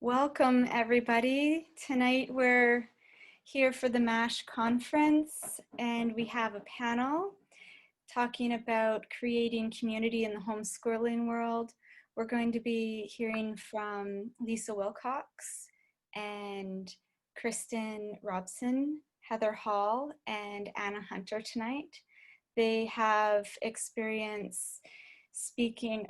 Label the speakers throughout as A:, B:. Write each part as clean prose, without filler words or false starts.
A: Welcome, everybody. Tonight we're here for the MASH conference, and we have a panel talking about creating community in the homeschooling world. We're going to be hearing from Lisa Wilcox and Kristen Robson, Heather Hall, and Anna Hunter tonight. They have experience speaking,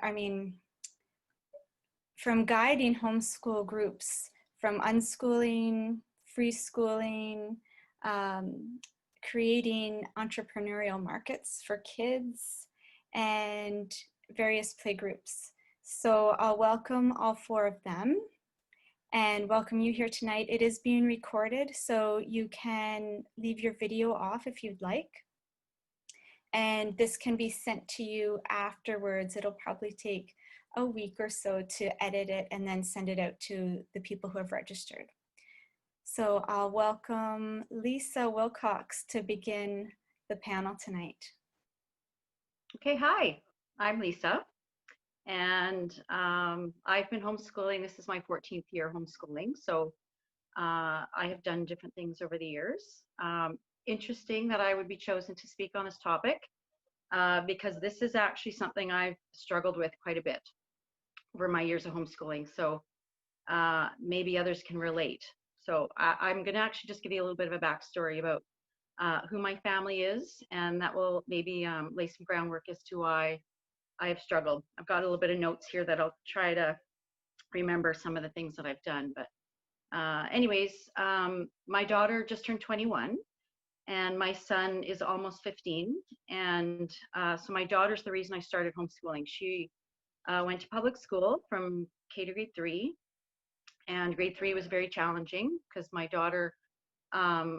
A: from guiding homeschool groups, from unschooling, free schooling, creating entrepreneurial markets for kids, and various play groups. So I'll welcome all four of them and welcome you here tonight. It is being recorded, so you can leave your video off if you'd like. And this can be sent to you afterwards. It'll probably take a week or so to edit it and then send it out to the people who have registered. So I'll welcome Lisa Wilcox to begin the panel tonight.
B: Okay, hi, I'm Lisa, and I've been homeschooling. This is my 14th year homeschooling, so I have done different things over the years. Interesting that I would be chosen to speak on this topic because this is actually something I've struggled with quite a bit over my years of homeschooling, so maybe others can relate. So I'm going to actually just give you a little bit of a backstory about who my family is, and that will maybe lay some groundwork as to why I have struggled. I've got a little bit of notes here that I'll try to remember some of the things that I've done. But anyways, my daughter just turned 21, and my son is almost 15. And so my daughter's the reason I started homeschooling. She went to public school from K to grade 3, and grade 3 was very challenging because my daughter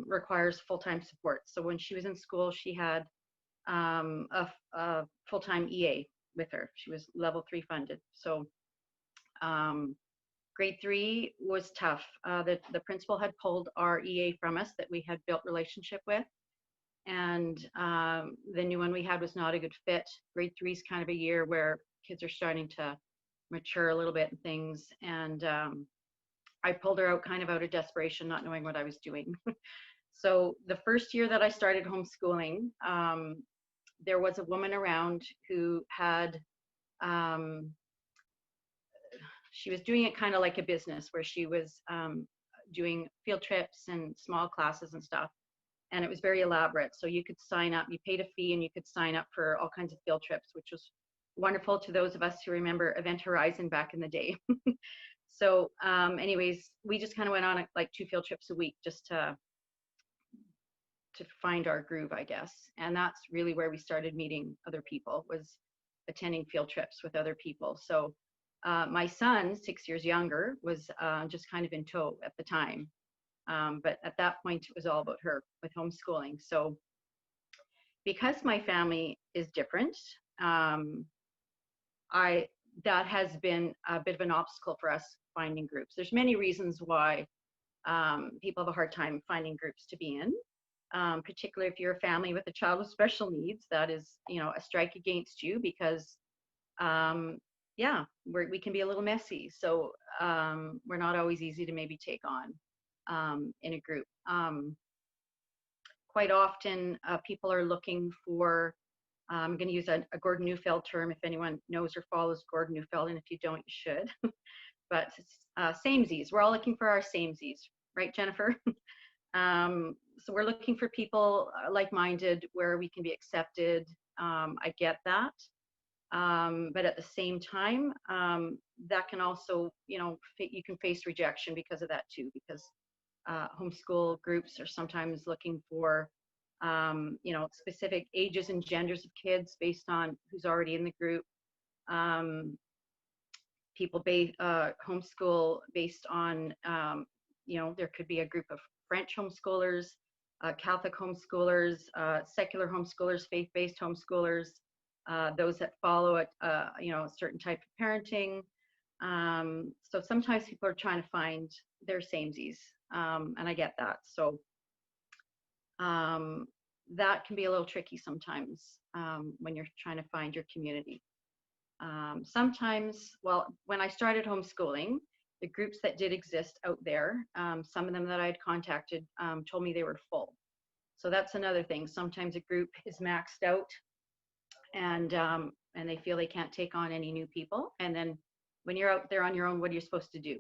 B: requires full-time support. So when she was in school, she had a full-time EA with her. She was level 3 funded. So grade 3 was tough. The principal had pulled our EA from us that we had built relationship with, and the new one we had was not a good fit. Grade 3 is kind of a year where kids are starting to mature a little bit and things, and I pulled her out kind of out of desperation, not knowing what I was doing. So the first year that I started homeschooling, there was a woman around who had, she was doing it kind of like a business where she was doing field trips and small classes and stuff. And it was very elaborate. So you could sign up, you paid a fee and you could sign up for all kinds of field trips, which was wonderful to those of us who remember Event Horizon back in the day. So anyways, we just kind of went on like 2 field trips a week just to find our groove, I guess. And that's really where we started meeting other people, was attending field trips with other people. So my son, 6 years younger, was just kind of in tow at the time. But at that point, it was all about her with homeschooling. So because my family is different, that has been a bit of an obstacle for us finding groups. There's many reasons why people have a hard time finding groups to be in, particularly if you're a family with a child with special needs. That is, a strike against you because, yeah, we can be a little messy. So we're not always easy to maybe take on in a group. Quite often, people are looking for, I'm going to use a Gordon Neufeld term if anyone knows or follows Gordon Neufeld, and if you don't, you should. But samesies, we're all looking for our samesies, right, Jennifer? So we're looking for people like-minded where we can be accepted. I get that. But at the same time, that can also, you can face rejection because of that too, because homeschool groups are sometimes looking for specific ages and genders of kids based on who's already in the group. People homeschool based on, there could be a group of French homeschoolers, Catholic homeschoolers, secular homeschoolers, faith-based homeschoolers, those that follow a certain type of parenting. So sometimes people are trying to find their samesies, and I get that. So that can be a little tricky sometimes when you're trying to find your community. Sometimes, well, when I started homeschooling, the groups that did exist out there, some of them that I'd contacted told me they were full. So that's another thing. Sometimes a group is maxed out, and they feel they can't take on any new people. And then when you're out there on your own, what are you supposed to do?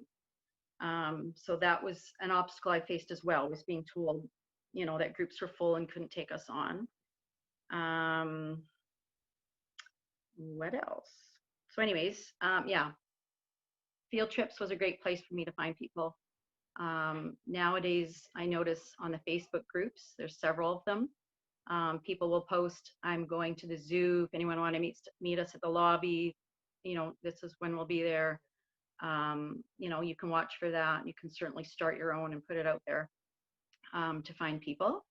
B: So that was an obstacle I faced as well, was being told, that groups were full and couldn't take us on. What else? So anyways, yeah, field trips was a great place for me to find people. Nowadays, I notice on the Facebook groups, there's several of them. People will post, I'm going to the zoo. If anyone want to meet us at the lobby, this is when we'll be there. You can watch for that. You can certainly start your own and put it out there to find people.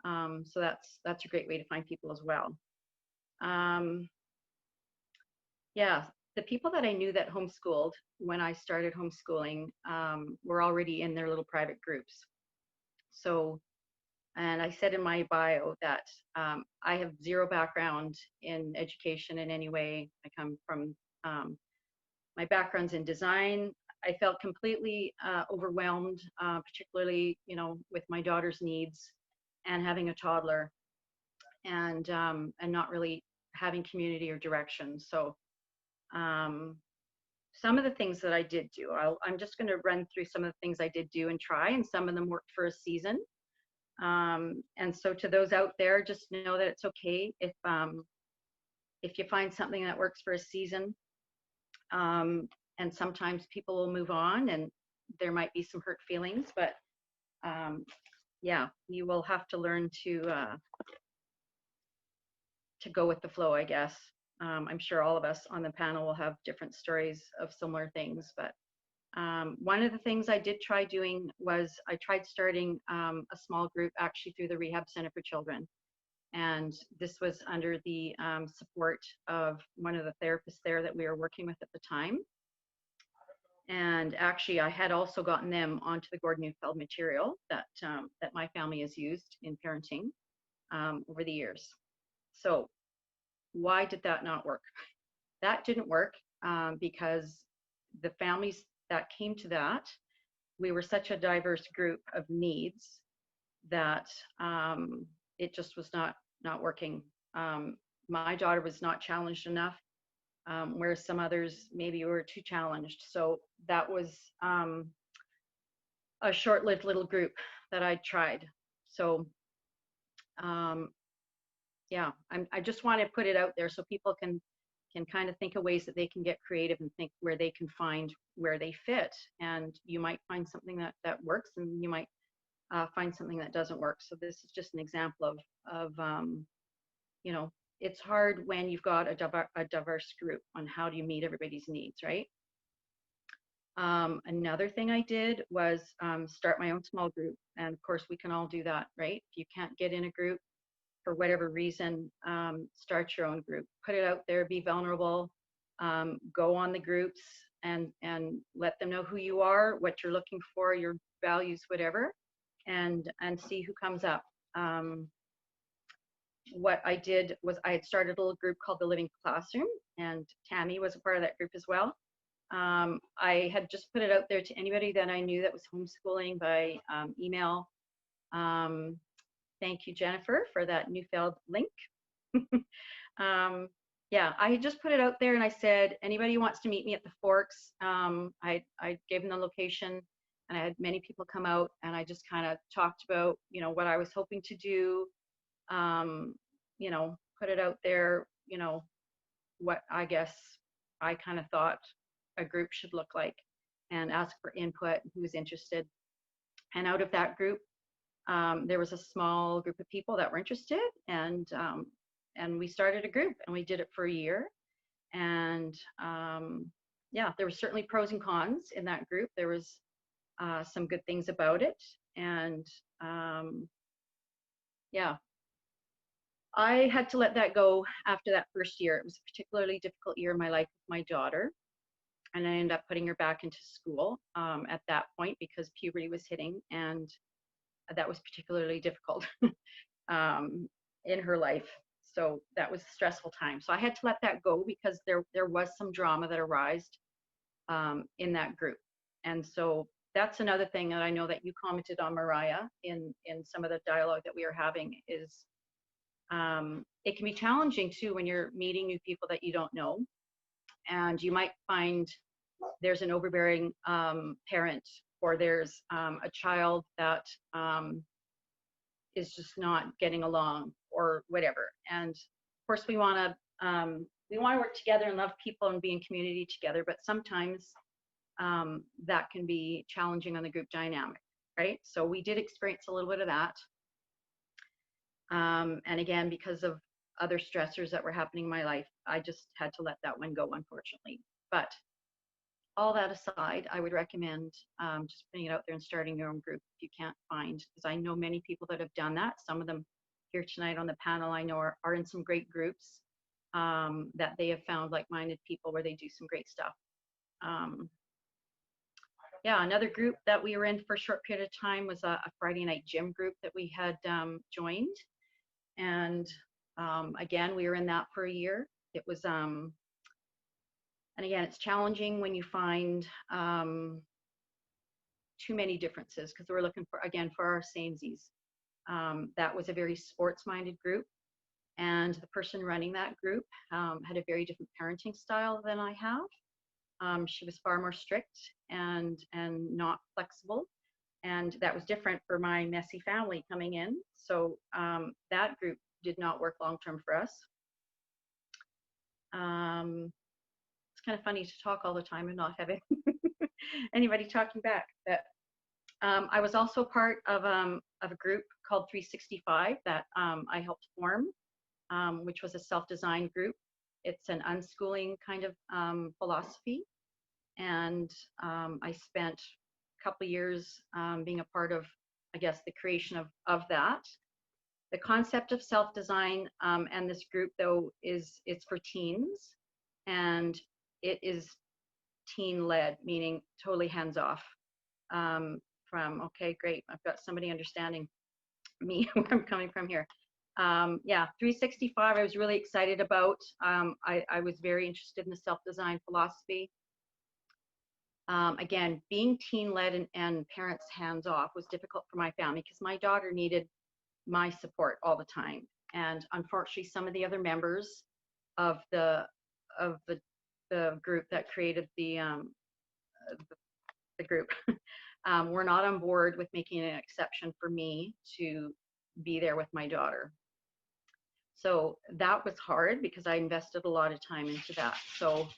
B: So that's a great way to find people as well. Yeah, the people that I knew that homeschooled when I started homeschooling were already in their little private groups. So, and I said in my bio that I have zero background in education in any way. I come from, my background's in design. I felt completely overwhelmed, particularly, with my daughter's needs and having a toddler, and not really having community or direction. So some of the things that I did do, I'm just going to run through some of the things I did do and try, and some of them worked for a season. And so to those out there, just know that it's okay if you find something that works for a season. And sometimes people will move on, and there might be some hurt feelings, but yeah, you will have to learn to go with the flow, I guess. I'm sure all of us on the panel will have different stories of similar things, but one of the things I did try doing was I tried starting a small group actually through the Rehab Center for Children. And this was under the support of one of the therapists there that we were working with at the time. And actually, I had also gotten them onto the Gordon Neufeld material that my family has used in parenting over the years. So why did that not work? That didn't work because the families that came to that, we were such a diverse group of needs that it just was not working. My daughter was not challenged enough, whereas some others maybe were too challenged. So that was a short-lived little group that I tried. So yeah, I just want to put it out there so people can kind of think of ways that they can get creative and think where they can find where they fit. And you might find something that works, and you might find something that doesn't work. So this is just an example of it's hard when you've got a diverse group on how do you meet everybody's needs, right? Another thing I did was start my own small group. And of course, we can all do that, right? If you can't get in a group for whatever reason, start your own group. Put it out there, be vulnerable, go on the groups and let them know who you are, what you're looking for, your values, whatever, and see who comes up. What I did was I had started a little group called the Living Classroom, and Tammy was a part of that group as well. I had just put it out there to anybody that I knew that was homeschooling by email. Thank you, Jennifer, for that Neufeld link. Yeah, I had just put it out there and I said, anybody who wants to meet me at the Forks, I gave them the location, and I had many people come out, and I just kind of talked about, what I was hoping to do, put it out there, what I guess I kind of thought a group should look like, and ask for input, who's interested. And out of that group, there was a small group of people that were interested, and we started a group, and we did it for a year. And yeah, there were certainly pros and cons in that group. There was some good things about it, and yeah, I had to let that go after that first year. It was a particularly difficult year in my life with my daughter, and I ended up putting her back into school at that point because puberty was hitting, and that was particularly difficult in her life. So that was a stressful time. So I had to let that go because there was some drama that arose in that group. And so that's another thing that I know that you commented on, Mariah, in some of the dialogue that we are having is it can be challenging too when you're meeting new people that you don't know. And you might find there's an overbearing parent, or there's a child that is just not getting along or whatever. And of course we want to work together and love people and be in community together, but sometimes that can be challenging on the group dynamic, right? So we did experience a little bit of that. And again, because of other stressors that were happening in my life, I just had to let that one go, unfortunately. But all that aside, I would recommend just putting it out there and starting your own group if you can't find, because I know many people that have done that. Some of them here tonight on the panel I know are in some great groups that they have found like-minded people where they do some great stuff. Yeah, another group that we were in for a short period of time was a Friday night gym group that we had joined. And again, we were in that for a year. It was, and again, it's challenging when you find too many differences, because we're looking for, again, for our samesies. That was a very sports-minded group. And the person running that group had a very different parenting style than I have. She was far more strict and not flexible. And that was different for my messy family coming in. So that group did not work long-term for us. It's kind of funny to talk all the time and not having anybody talking back. But I was also part of a group called 365 that I helped form, which was a self-designed group. It's an unschooling kind of philosophy. And I spent a couple of years being a part of, I guess, the creation of that. The concept of self-design and this group, though, it's for teens, and it is teen-led, meaning totally hands-off. Okay, great, I've got somebody understanding me where I'm coming from here. Yeah, 365 I was really excited about. I was very interested in the self-design philosophy. Again, being teen-led and parents hands-off was difficult for my family because my daughter needed my support all the time. And unfortunately, some of the other members of the group that created the group were not on board with making an exception for me to be there with my daughter. So that was hard because I invested a lot of time into that. So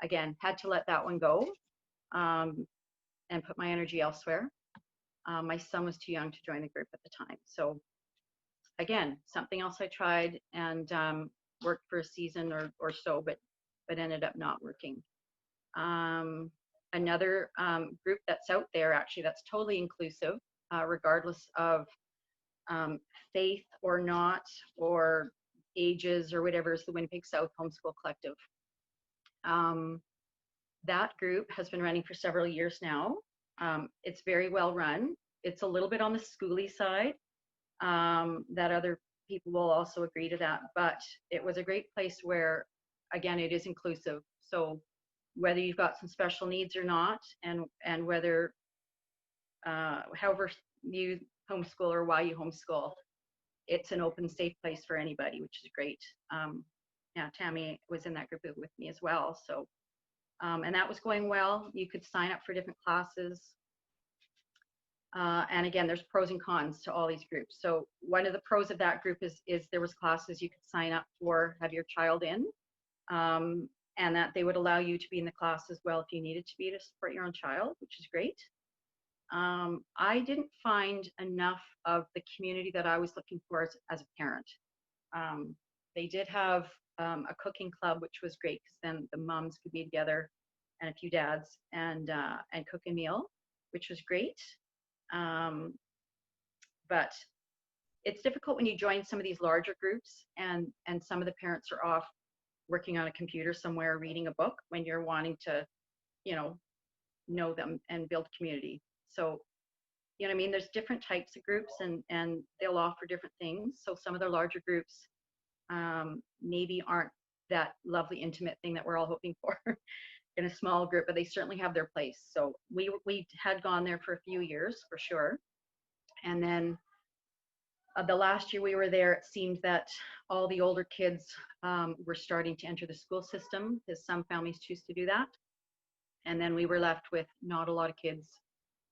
B: again, had to let that one go and put my energy elsewhere. My son was too young to join the group at the time. So again, something else I tried and worked for a season or so, but ended up not working. Another group that's out there, actually, that's totally inclusive, regardless of faith or not, or ages or whatever, is the Winnipeg South Homeschool Collective. That group has been running for several years now. It's very well run. It's a little bit on the schooly side, that other people will also agree to that, but it was a great place where, again, it is inclusive. So whether you've got some special needs or not, and whether, however you homeschool or why you homeschool, it's an open, safe place for anybody, which is great. Yeah, Tammy was in that group with me as well. So, and that was going well. You could sign up for different classes. And again, there's pros and cons to all these groups. So one of the pros of that group is there was classes you could sign up for, have your child in, and that they would allow you to be in the class as well if you needed to be to support your own child, which is great. I didn't find enough of the community that I was looking for as a parent. They did have a cooking club, which was great because then the moms could be together and a few dads and cook a meal, which was great. But it's difficult when you join some of these larger groups and some of the parents are off working on a computer somewhere, reading a book, when you're wanting to, know them and build community. So, you know what I mean? There's different types of groups and they'll offer different things. So some of the larger groups maybe aren't that lovely, intimate thing that we're all hoping for. in a small group, but they certainly have their place. So we had gone there for a few years for sure. And then the last year we were there, it seemed that all the older kids were starting to enter the school system, because some families choose to do that. And then we were left with not a lot of kids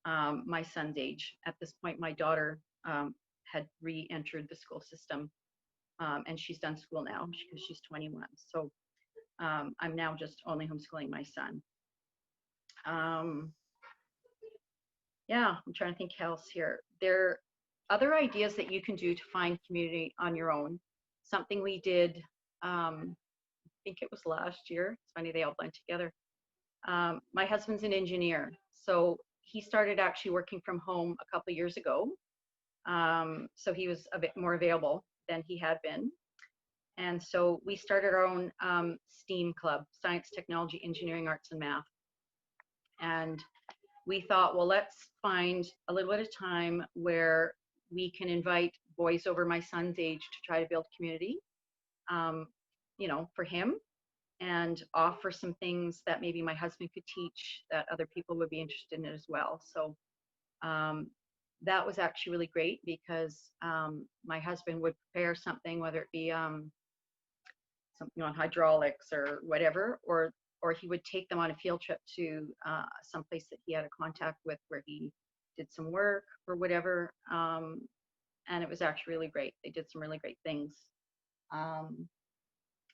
B: my son's age. At this point, my daughter had re-entered the school system, and she's done school now because she's 21. So I'm now just only homeschooling my son. Yeah, I'm trying to think else here. There are other ideas that you can do to find community on your own. Something we did, I think it was last year. It's funny, they all blend together. My husband's an engineer, so he started actually working from home a couple of years ago. So he was a bit more available than he had been. And so we started our own STEAM club, Science, Technology, Engineering, Arts, and Math. And we thought, well, let's find a little bit of time where we can invite boys over my son's age to try to build community, for him, and offer some things that maybe my husband could teach that other people would be interested in as well. So that was actually really great, because my husband would prepare something, whether it be something on hydraulics or whatever, or he would take them on a field trip to some place that he had a contact with where he did some work or whatever. And it was actually really great. They did some really great things.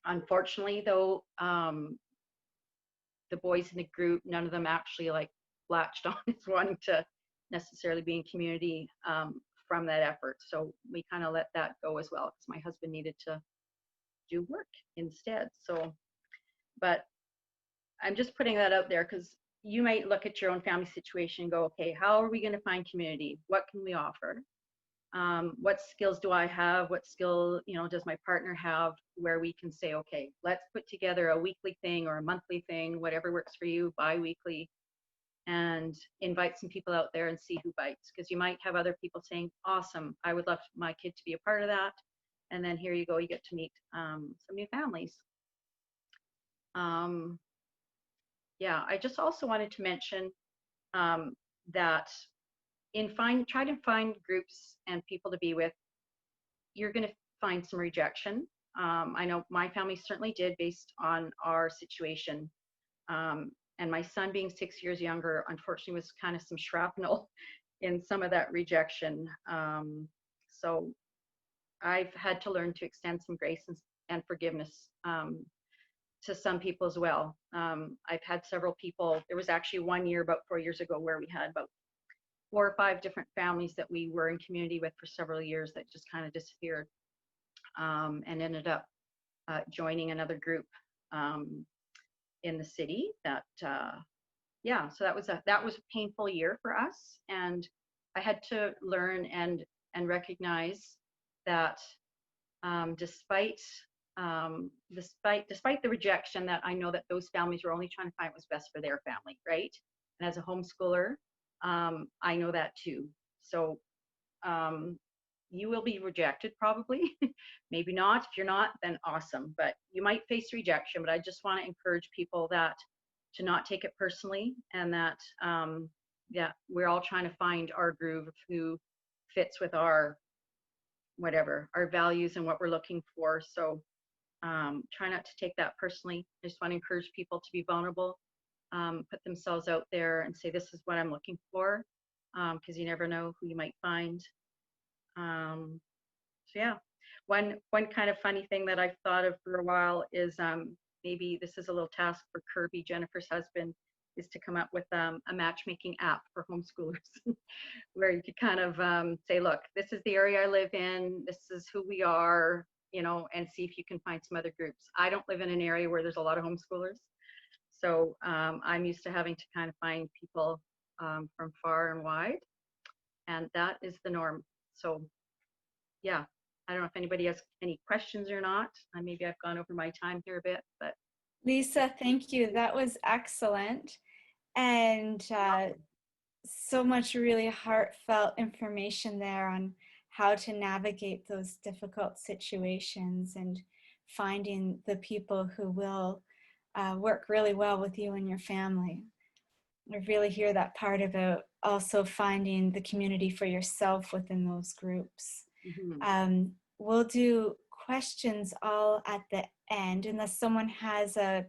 B: Unfortunately, though, the boys in the group, none of them actually latched on as wanting to necessarily be in community from that effort. So we kind of let that go as well, because my husband needed to do work instead. So, but I'm just putting that out there, because you might look at your own family situation and go, okay, how are we going to find community? What can we offer? What skills do I have? What skill, does my partner have, where we can say, okay, let's put together a weekly thing or a monthly thing, whatever works for you, bi-weekly, and invite some people out there and see who bites. Because you might have other people saying, awesome, I would love my kid to be a part of that. And then here you go, you get to meet some new families. Yeah, I just also wanted to mention that try to find groups and people to be with, you're going to find some rejection. I know my family certainly did, based on our situation. And my son, being 6 years younger, unfortunately was kind of some shrapnel in some of that rejection. So I've had to learn to extend some grace and forgiveness to some people as well. I've had several people. There was actually 1 year, about 4 years ago, where we had about 4 or 5 different families that we were in community with for several years that just kind of disappeared, and ended up joining another group in the city. So that was a painful year for us, and I had to learn and recognize that despite the rejection, that I know that those families were only trying to find what was best for their family, right? And as a homeschooler, I know that too. So you will be rejected probably. Maybe not. If you're not, then awesome. But you might face rejection. But I just want to encourage people to not take it personally, and that we're all trying to find our groove, who fits with our values and what we're looking for. So try not to take that personally. I just want to encourage people to be vulnerable, put themselves out there and say, this is what I'm looking for, because you never know who you might find. So yeah, one kind of funny thing that I've thought of for a while is maybe this is a little task for Kirby, Jennifer's husband, is to come up with a matchmaking app for homeschoolers where you could kind of say, look, this is the area I live in, this is who we are, and see if you can find some other groups. I don't live in an area where there's a lot of homeschoolers, so I'm used to having to kind of find people from far and wide, and that is the norm. So yeah, I don't know if anybody has any questions or not. Maybe I've gone over my time here a bit, but.
A: Lisa, thank you. That was excellent. And so much really heartfelt information there on how to navigate those difficult situations and finding the people who will work really well with you and your family. I really hear that part about also finding the community for yourself within those groups. We'll do questions all at the end, unless someone has a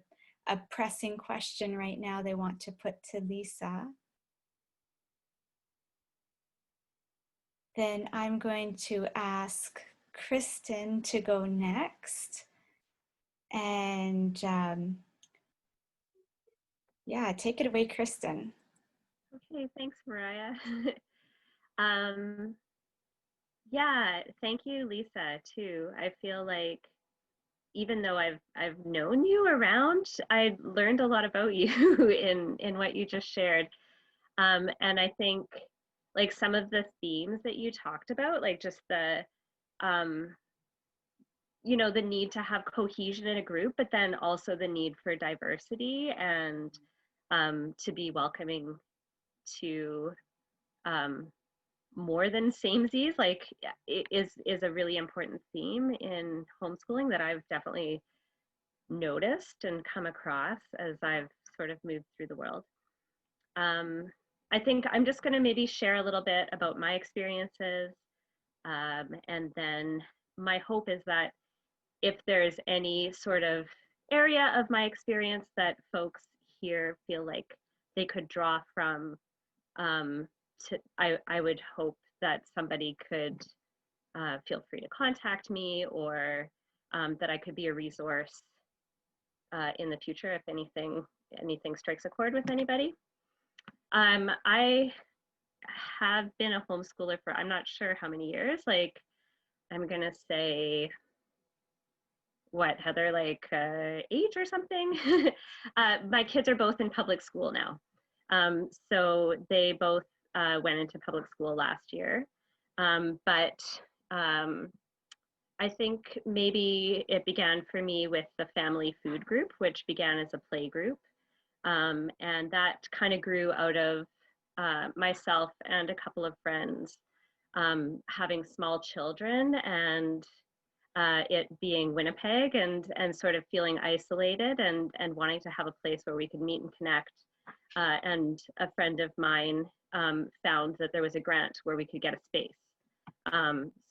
A: pressing question right now they want to put to Lisa. Then I'm going to ask Kristen to go next. And yeah, take it away, Kristen.
C: Okay, thanks, Mariah. Yeah, thank you, Lisa, too. I feel like even though I've known you around, I learned a lot about you in what you just shared. And I think like some of the themes that you talked about, like just the you know, the need to have cohesion in a group, but then also the need for diversity and to be welcoming to more than samesies, like it is a really important theme in homeschooling that I've definitely noticed and come across as I've sort of moved through the world. I think I'm just going to maybe share a little bit about my experiences, and then my hope is that if there's any sort of area of my experience that folks here feel like they could draw from, I would hope that somebody could feel free to contact me, or that I could be a resource in the future if anything strikes a chord with anybody. I have been a homeschooler for I'm not sure how many years. Like I'm gonna say, what, Heather, like 8 or something. My kids are both in public school now, so they both went into public school last year. But I think maybe it began for me with the family food group, which began as a play group. And that kind of grew out of myself and a couple of friends having small children, and it being Winnipeg, and sort of feeling isolated, and wanting to have a place where we could meet and connect. And a friend of mine found that there was a grant where we could get a space.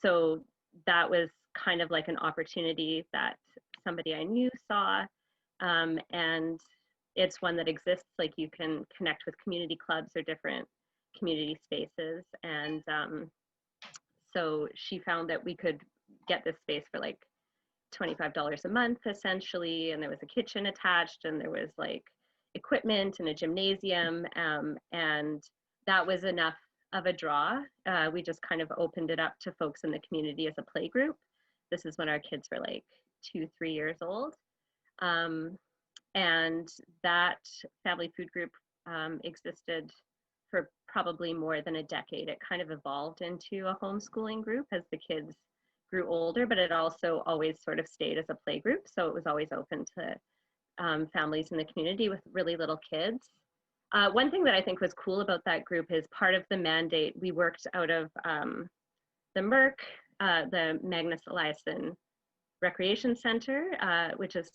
C: So that was kind of like an opportunity that somebody I knew saw, and it's one that exists. Like you can connect with community clubs or different community spaces, and so she found that we could get this space for like $25 a month essentially, and there was a kitchen attached, and there was like equipment and a gymnasium, and that was enough of a draw. We just kind of opened it up to folks in the community as a play group. This is when our kids were like 2-3 years old, and that family food group existed for probably more than a decade. It kind of evolved into a homeschooling group as the kids grew older, but it also always sort of stayed as a play group. So it was always open to families in the community with really little kids. One thing that I think was cool about that group is part of the mandate, we worked out of the MERC, the Magnus Eliasson Recreation Center, which is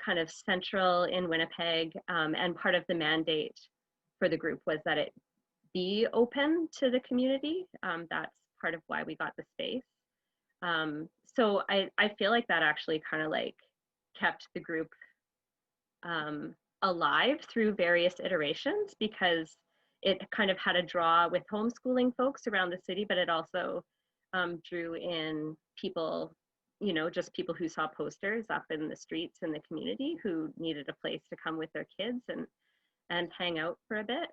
C: kind of central in Winnipeg. And part of the mandate for the group was that it be open to the community. That's part of why we got the space. So I feel like that actually kind of like kept the group alive through various iterations, because it kind of had a draw with homeschooling folks around the city, but it also drew in people, you know, just people who saw posters up in the streets in the community who needed a place to come with their kids and hang out for a bit.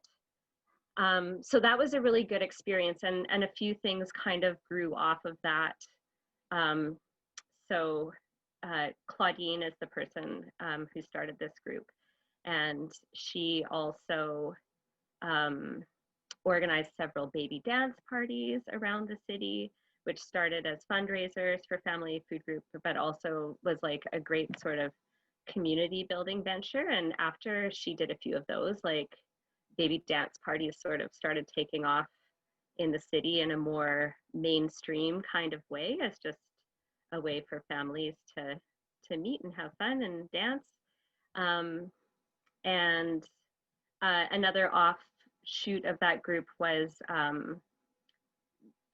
C: So that was a really good experience, and a few things kind of grew off of that. So Claudine is the person who started this group, and she also organized several baby dance parties around the city, which started as fundraisers for family food group, but also was like a great sort of community building venture. And after she did a few of those, like baby dance parties sort of started taking off in the city in a more mainstream kind of way, as just a way for families to meet and have fun and dance. And another offshoot of that group was,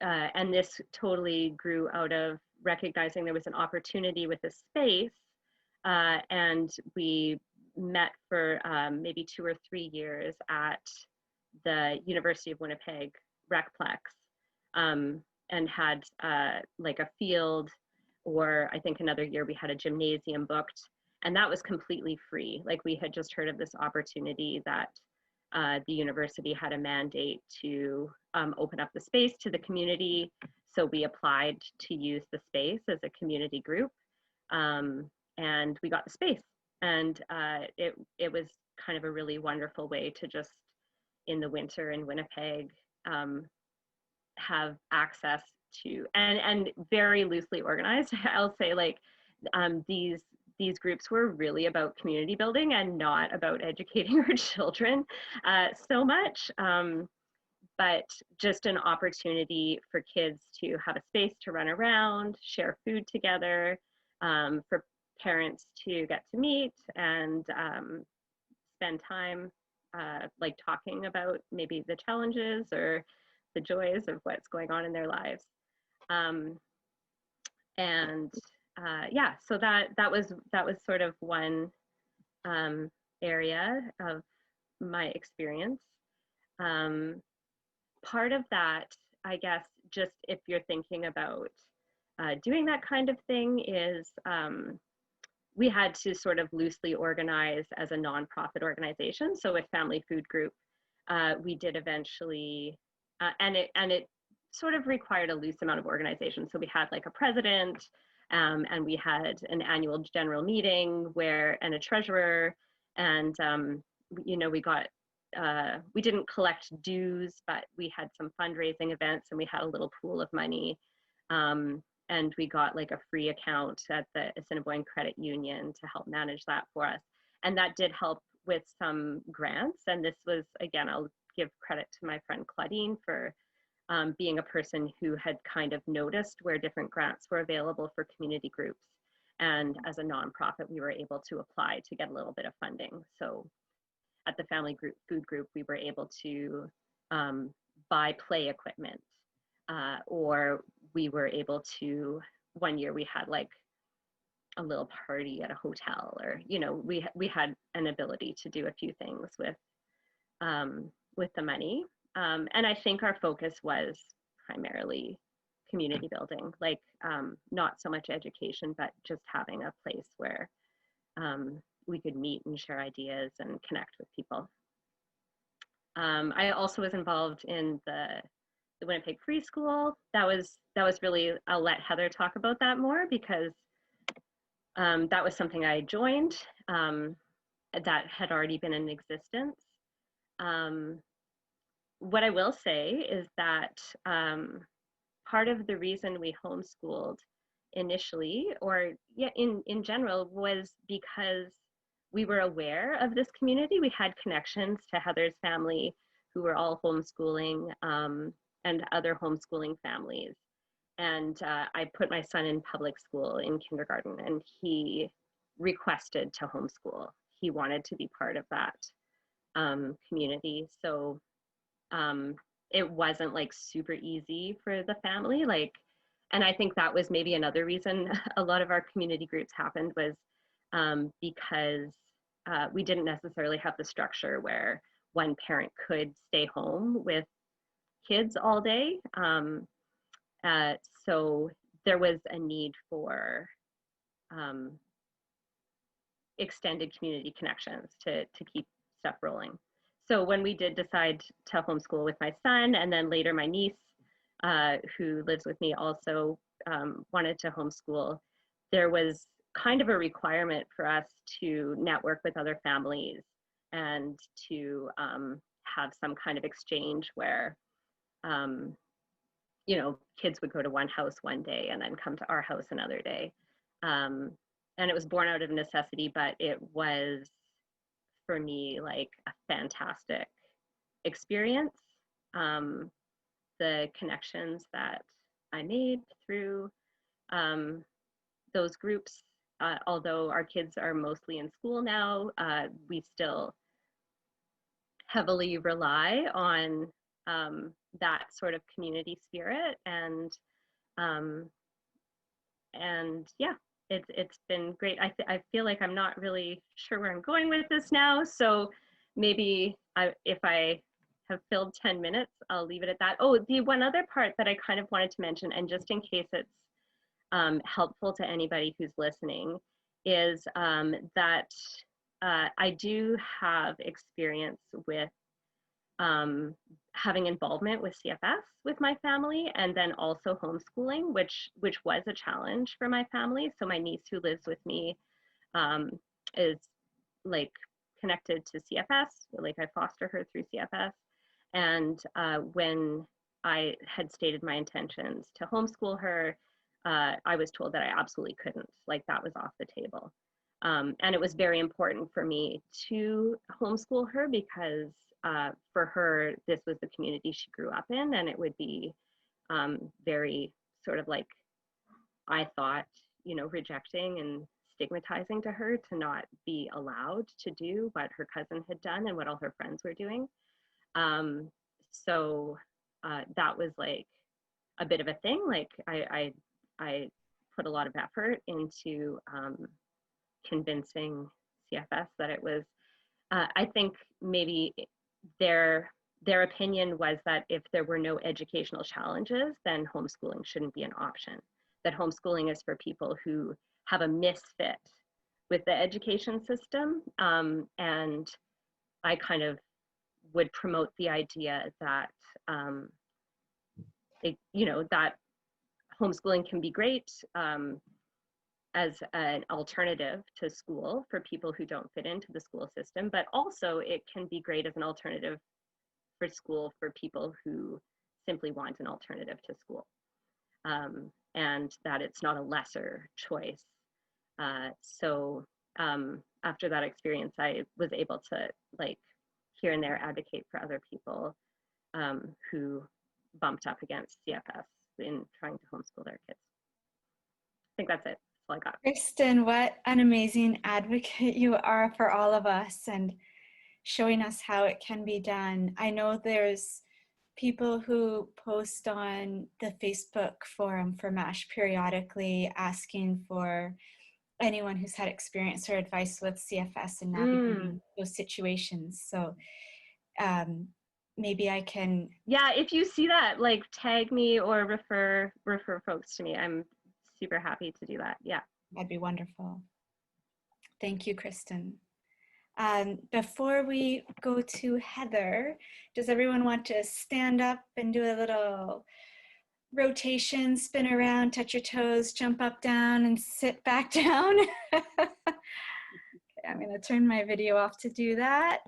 C: and this totally grew out of recognizing there was an opportunity with a space, and we met for maybe 2 or 3 years at the University of Winnipeg Recplex, and had like a field, or I think another year we had a gymnasium booked, and that was completely free. Like, we had just heard of this opportunity that the university had a mandate to open up the space to the community. So we applied to use the space as a community group, and we got the space. And it was kind of a really wonderful way to just, in the winter in Winnipeg, have access to, and very loosely organized. I'll say, like, these groups were really about community building and not about educating our children so much, but just an opportunity for kids to have a space to run around, share food together, for parents to get to meet and spend time like talking about maybe the challenges or the joys of what's going on in their lives. And yeah, so that was sort of one area of my experience. Part of that, I guess, just if you're thinking about doing that kind of thing, is we had to sort of loosely organize as a nonprofit organization. So with Family Food Group, we did eventually, and it sort of required a loose amount of organization. So we had like a president, and we had an annual general meeting and a treasurer, and you know, we got, we didn't collect dues, but we had some fundraising events, and we had a little pool of money, and we got like a free account at the Assiniboine Credit Union to help manage that for us, and that did help with some grants. And this was, again, I'll give credit to my friend Claudine for being a person who had kind of noticed where different grants were available for community groups. And as a nonprofit, we were able to apply to get a little bit of funding. So at the Food Group, we were able to buy play equipment, or we were able to, one year we had like a little party at a hotel, or, you know, we had an ability to do a few things with the money. And I think our focus was primarily community building, like not so much education, but just having a place where we could meet and share ideas and connect with people. I also was involved in the Winnipeg Preschool. That was really, I'll let Heather talk about that more, because that was something I joined that had already been in existence. What I will say is that part of the reason we homeschooled initially, or yeah, in general, was because we were aware of this community. We had connections to Heather's family who were all homeschooling, and other homeschooling families. And I put my son in public school in kindergarten, and he requested to homeschool. He wanted to be part of that community. So it wasn't like super easy for the family. Like, and I think that was maybe another reason a lot of our community groups happened, was because we didn't necessarily have the structure where one parent could stay home with kids all day. So there was a need for extended community connections to keep stuff rolling. So when we did decide to homeschool with my son, and then later my niece, who lives with me, also wanted to homeschool, there was kind of a requirement for us to network with other families and to have some kind of exchange where, you know, kids would go to one house one day and then come to our house another day. And it was born out of necessity, but it was, for me, like a fantastic experience. The connections that I made through those groups although our kids are mostly in school now, we still heavily rely on that sort of community spirit, and yeah, it's been great. I feel like I'm not really sure where I'm going with this now, so maybe if I have filled 10 minutes, I'll leave it at that. Oh, the one other part that I kind of wanted to mention, and just in case it's helpful to anybody who's listening, is that I do have experience with having involvement with CFS with my family, and then also homeschooling, which was a challenge for my family. So my niece who lives with me is like connected to CFS, like I foster her through CFS. And when I had stated my intentions to homeschool her, I was told that I absolutely couldn't, like that was off the table. And it was very important for me to homeschool her because for her, this was the community she grew up in, and it would be very sort of like, I thought, you know, rejecting and stigmatizing to her to not be allowed to do what her cousin had done and what all her friends were doing. So that was like a bit of a thing. Like I put a lot of effort into convincing CFS that it was, I think maybe their opinion was that if there were no educational challenges, then homeschooling shouldn't be an option. That homeschooling is for people who have a misfit with the education system. And I kind of would promote the idea that, you know, that homeschooling can be great as an alternative to school for people who don't fit into the school system, but also it can be great as an alternative for school for people who simply want an alternative to school, and that it's not a lesser choice. So after that experience, I was able to, like, here and there advocate for other people who bumped up against CFS in trying to homeschool their kids. I think that's it. That's all I got.
A: Kristen, what an amazing advocate you are for all of us and showing us how it can be done. I know there's people who post on the Facebook forum for MASH periodically asking for anyone who's had experience or advice with CFS and navigating those situations. So maybe I can.
C: Yeah, if you see that, like, tag me or refer folks to me. I'm super happy to do that. Yeah.
A: That'd be wonderful. Thank you, Kristen. Before we go to Heather, does everyone want to stand up and do a little rotation, spin around, touch your toes, jump up, down, and sit back down? Okay, I'm going to turn my video off to do that.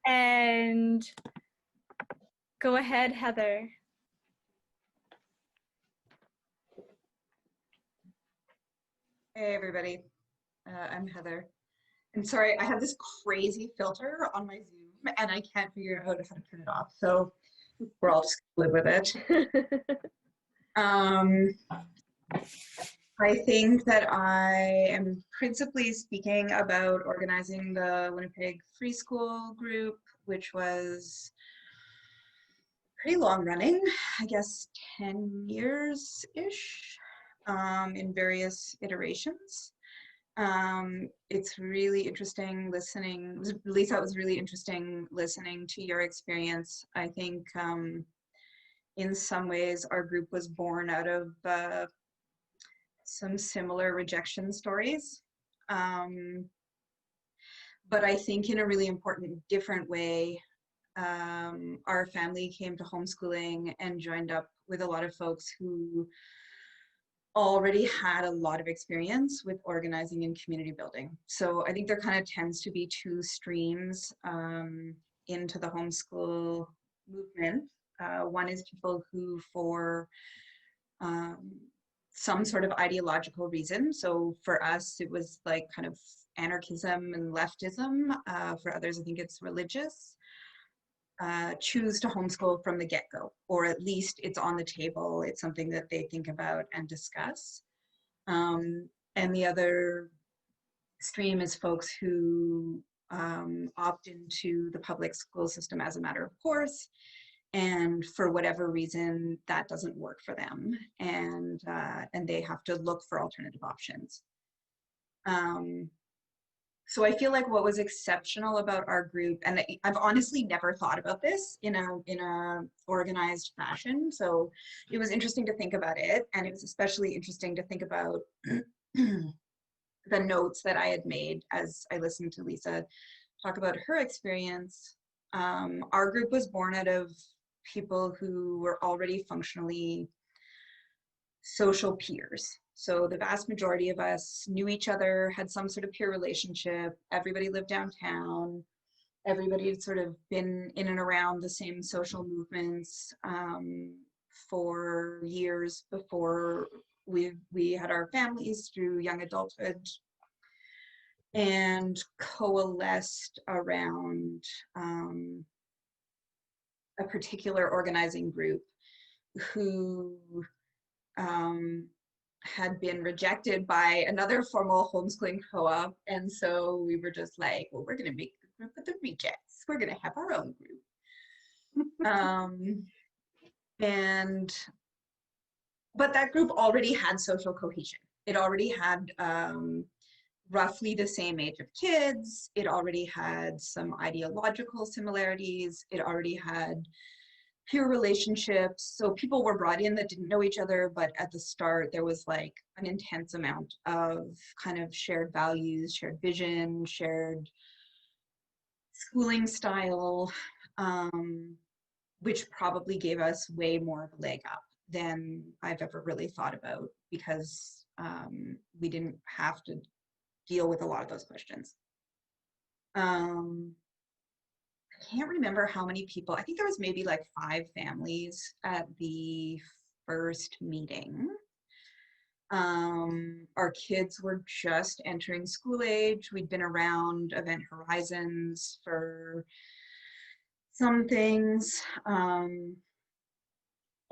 A: And go ahead, Heather.
D: Hey, everybody. I'm Heather. I'm sorry, I have this crazy filter on my Zoom and I can't figure out how to turn it off. So we're all just gonna live with it. I think that I am principally speaking about organizing the Winnipeg Preschool group, which was pretty long running, I guess 10 years-ish, in various iterations. It's really interesting listening. Lisa, it was really interesting listening to your experience. I think in some ways our group was born out of some similar rejection stories. But I think in a really important, different way, our family came to homeschooling and joined up with a lot of folks who already had a lot of experience with organizing and community building. So I think there kind of tends to be two streams into the homeschool movement. One is people who, for some sort of ideological reason, so for us it was like kind of anarchism and leftism. For others, I think it's religious. Choose to homeschool from the get-go, or at least it's on the table. It's something that they think about and discuss. And the other extreme is folks who opt into the public school system as a matter of course, and for whatever reason that doesn't work for them, and they have to look for alternative options. So I feel like what was exceptional about our group, and I've honestly never thought about this in a organized fashion, so it was interesting to think about it, and it was especially interesting to think about the notes that I had made as I listened to Lisa talk about her experience. Our group was born out of people who were already functionally social peers. So the vast majority of us knew each other, had some sort of peer relationship. Everybody lived downtown. Everybody had sort of been in and around the same social movements for years before we had our families through young adulthood, and coalesced around a particular organizing group who had been rejected by another formal homeschooling co-op, and so we were just like, well, we're going to make the group of the rejects. We're going to have our own group. But that group already had social cohesion. It already had roughly the same age of kids. It already had some ideological similarities. It already had peer relationships. So people were brought in that didn't know each other, but at the start there was like an intense amount of kind of shared values, shared vision, shared schooling style, which probably gave us way more of a leg up than I've ever really thought about, because we didn't have to deal with a lot of those questions. I can't remember how many people. I think there was maybe like 5 families at the first meeting. Our kids were just entering school age. We'd been around Event Horizons for some things.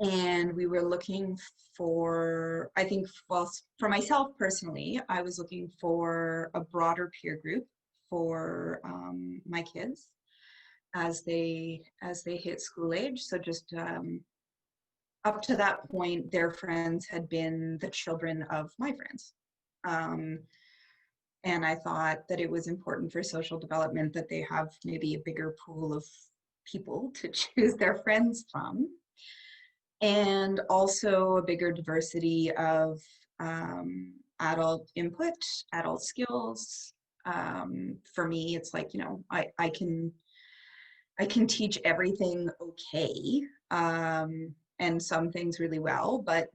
D: And we were looking for, I think, well, for myself personally, I was looking for a broader peer group for my kids as they hit school age. So just up to that point, their friends had been the children of my friends. And I thought that it was important for social development that they have maybe a bigger pool of people to choose their friends from, and also a bigger diversity of adult input, adult skills. For me, it's like, you know, I can teach everything okay, and some things really well, but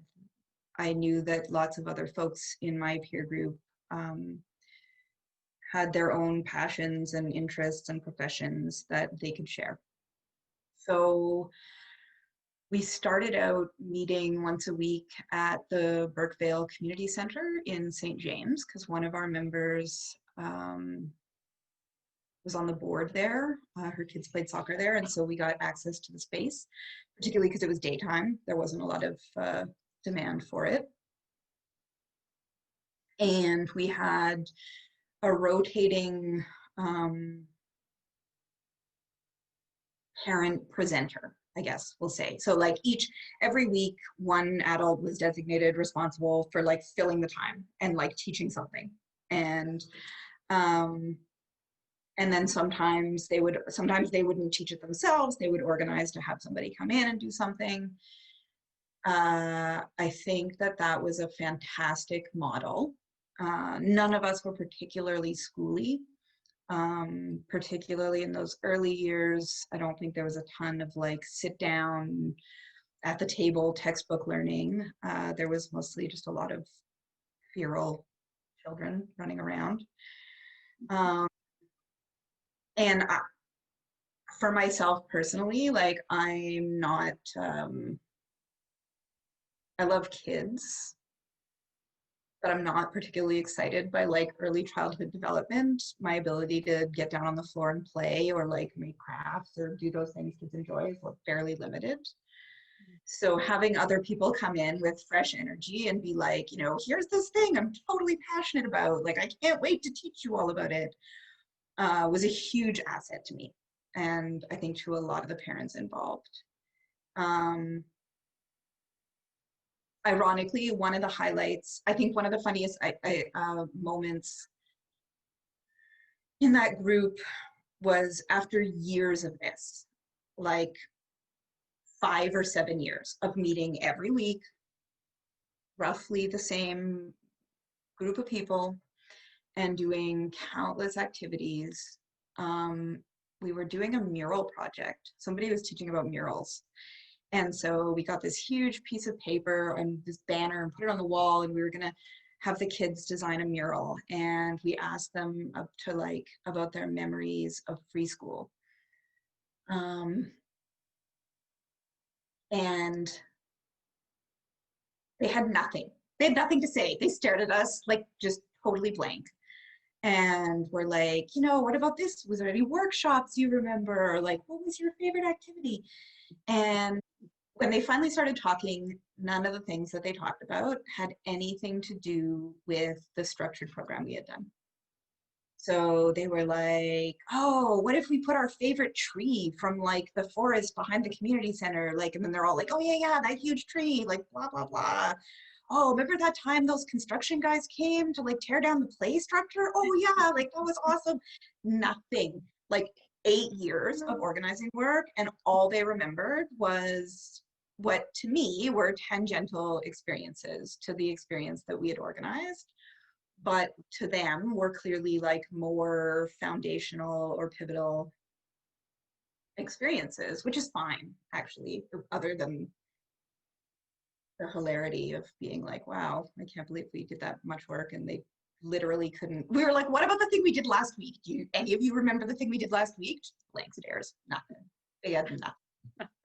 D: I knew that lots of other folks in my peer group had their own passions and interests and professions that they could share. So we started out meeting once a week at the Burkevale Community Center in St. James, because one of our members was on the board there. Her kids played soccer there, and so we got access to the space, particularly because it was daytime. There wasn't a lot of demand for it. And we had a rotating parent presenter, I guess we'll say. So like every week, one adult was designated responsible for like filling the time and like teaching something. And then sometimes they wouldn't teach it themselves. They would organize to have somebody come in and do something. I think that was a fantastic model. None of us were particularly schooly. Particularly in those early years, I don't think there was a ton of like sit down at the table textbook learning. There was mostly just a lot of feral children running around. And for myself personally, like I'm not, I love kids, but I'm not particularly excited by like early childhood development. My ability to get down on the floor and play or like make crafts or do those things kids enjoy is fairly limited. So having other people come in with fresh energy and be like, you know, here's this thing I'm totally passionate about, like I can't wait to teach you all about it, was a huge asset to me, and I think to a lot of the parents involved. Ironically, one of the highlights, I think one of the funniest moments in that group was after years of this, like 5 or 7 years of meeting every week, roughly the same group of people, and doing countless activities. We were doing a mural project. Somebody was teaching about murals. And so we got this huge piece of paper and this banner and put it on the wall, and we were gonna have the kids design a mural. And we asked them up to like about their memories of free school. And they had nothing. They had nothing to say. They stared at us like just totally blank. And we're like, you know, what about this? Was there any workshops you remember? Or like, what was your favorite activity? And when they finally started talking, none of the things that they talked about had anything to do with the structured program we had done. So they were like, oh, what if we put our favorite tree from like the forest behind the community center? Like, and then they're all like, oh yeah, that huge tree, like blah, blah, blah. Oh, remember that time those construction guys came to like tear down the play structure? Oh yeah, like that was awesome. Nothing. Like 8 years of organizing work, and all they remembered was what to me were tangential experiences to the experience that we had organized, but to them were clearly like more foundational or pivotal experiences, which is fine actually, other than the hilarity of being like, wow, I can't believe we did that much work and they literally couldn't. We were like, what about the thing we did last week? Do any of you remember the thing we did last week? Blank stares, nothing. They had nothing.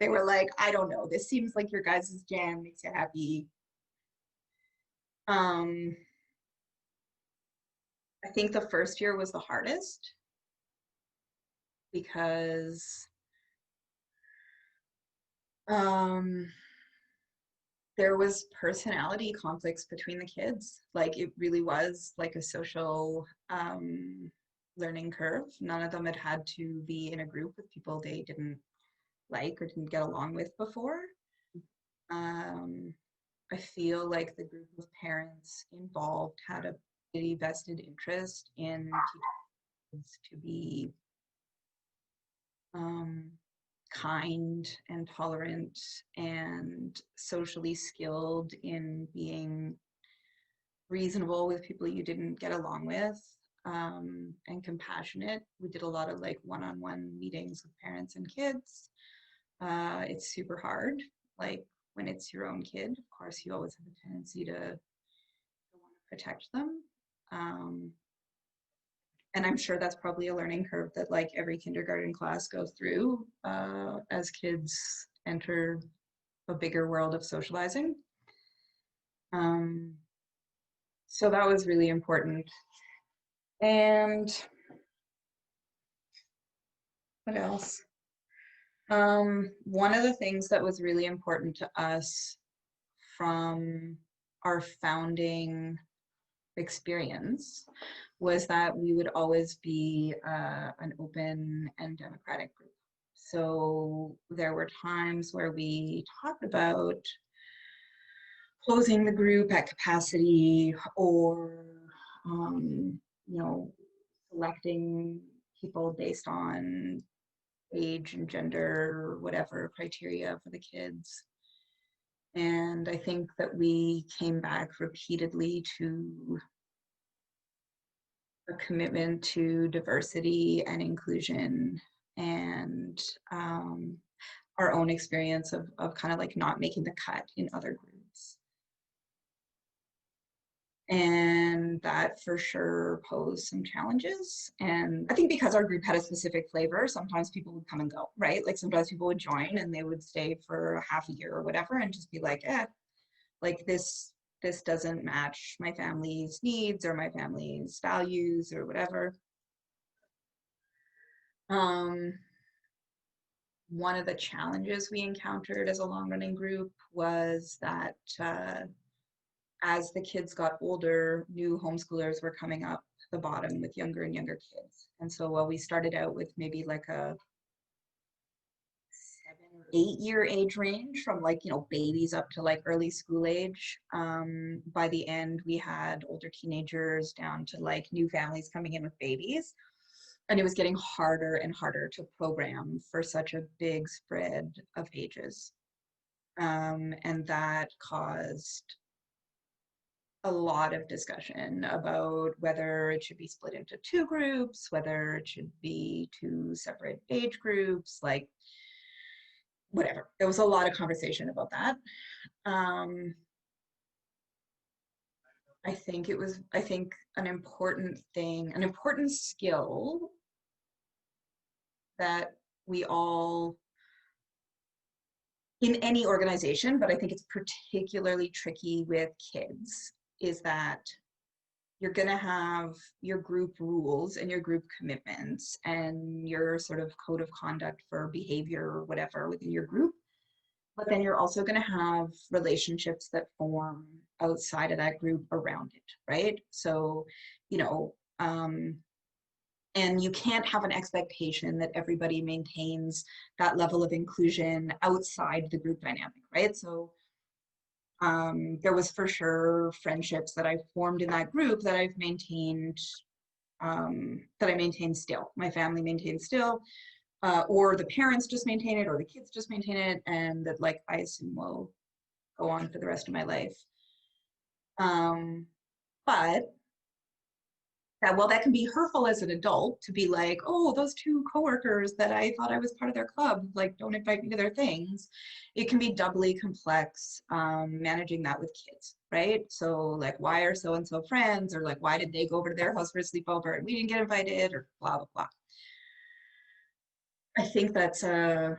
D: They were like, I don't know, this seems like your guys' jam, makes you happy. I think the first year was the hardest because there was personality conflicts between the kids. Like it really was like a social learning curve. None of them had to be in a group with people they didn't like or didn't get along with before. I feel like the group of parents involved had a pretty vested interest in teaching kids to be kind and tolerant and socially skilled in being reasonable with people you didn't get along with, and compassionate. We did a lot of like one-on-one meetings with parents and kids. It's super hard. Like when it's your own kid, of course, you always have a tendency to want to protect them. And I'm sure that's probably a learning curve that like every kindergarten class goes through as kids enter a bigger world of socializing. So that was really important. And what else? One of the things that was really important to us from our founding experience was that we would always be an open and democratic group. So there were times where we talked about closing the group at capacity, or you know, selecting people based on age and gender or whatever criteria for the kids. And I think that we came back repeatedly to a commitment to diversity and inclusion, and our own experience of kind of like not making the cut in other groups. And that for sure posed some challenges. And I think because our group had a specific flavor, sometimes people would come and go, right? Like sometimes people would join and they would stay for half a year or whatever and just be like, like this doesn't match my family's needs or my family's values or whatever. one of the challenges we encountered as a long-running group was that as the kids got older, new homeschoolers were coming up the bottom with younger and younger kids. And so while we started out with maybe like a 7 or 8 year age range from like, babies up to like early school age, by the end we had older teenagers down to like new families coming in with babies. And it was getting harder and harder to program for such a big spread of ages. And that caused a lot of discussion about whether it should be split into 2 groups, whether it should be 2 separate age groups, like whatever. There was a lot of conversation about that. I think an important skill that we all, in any organization, but I think it's particularly tricky with kids, is that you're going to have your group rules and your group commitments and your sort of code of conduct for behavior or whatever within your group. But then you're also going to have relationships that form outside of that group around it, right? So, and you can't have an expectation that everybody maintains that level of inclusion outside the group dynamic, right? So there was for sure friendships that I've formed in that group that I've maintained, that I maintain still. My family maintains still, or the parents just maintain it, or the kids just maintain it, and that like I assume will go on for the rest of my life. But that can be hurtful as an adult to be like, oh, those 2 coworkers that I thought I was part of their club, like, don't invite me to their things. It can be doubly complex managing that with kids, right? So like, why are so-and-so friends? Or like, why did they go over to their house for a sleepover and we didn't get invited, or blah, blah, blah. I think that's an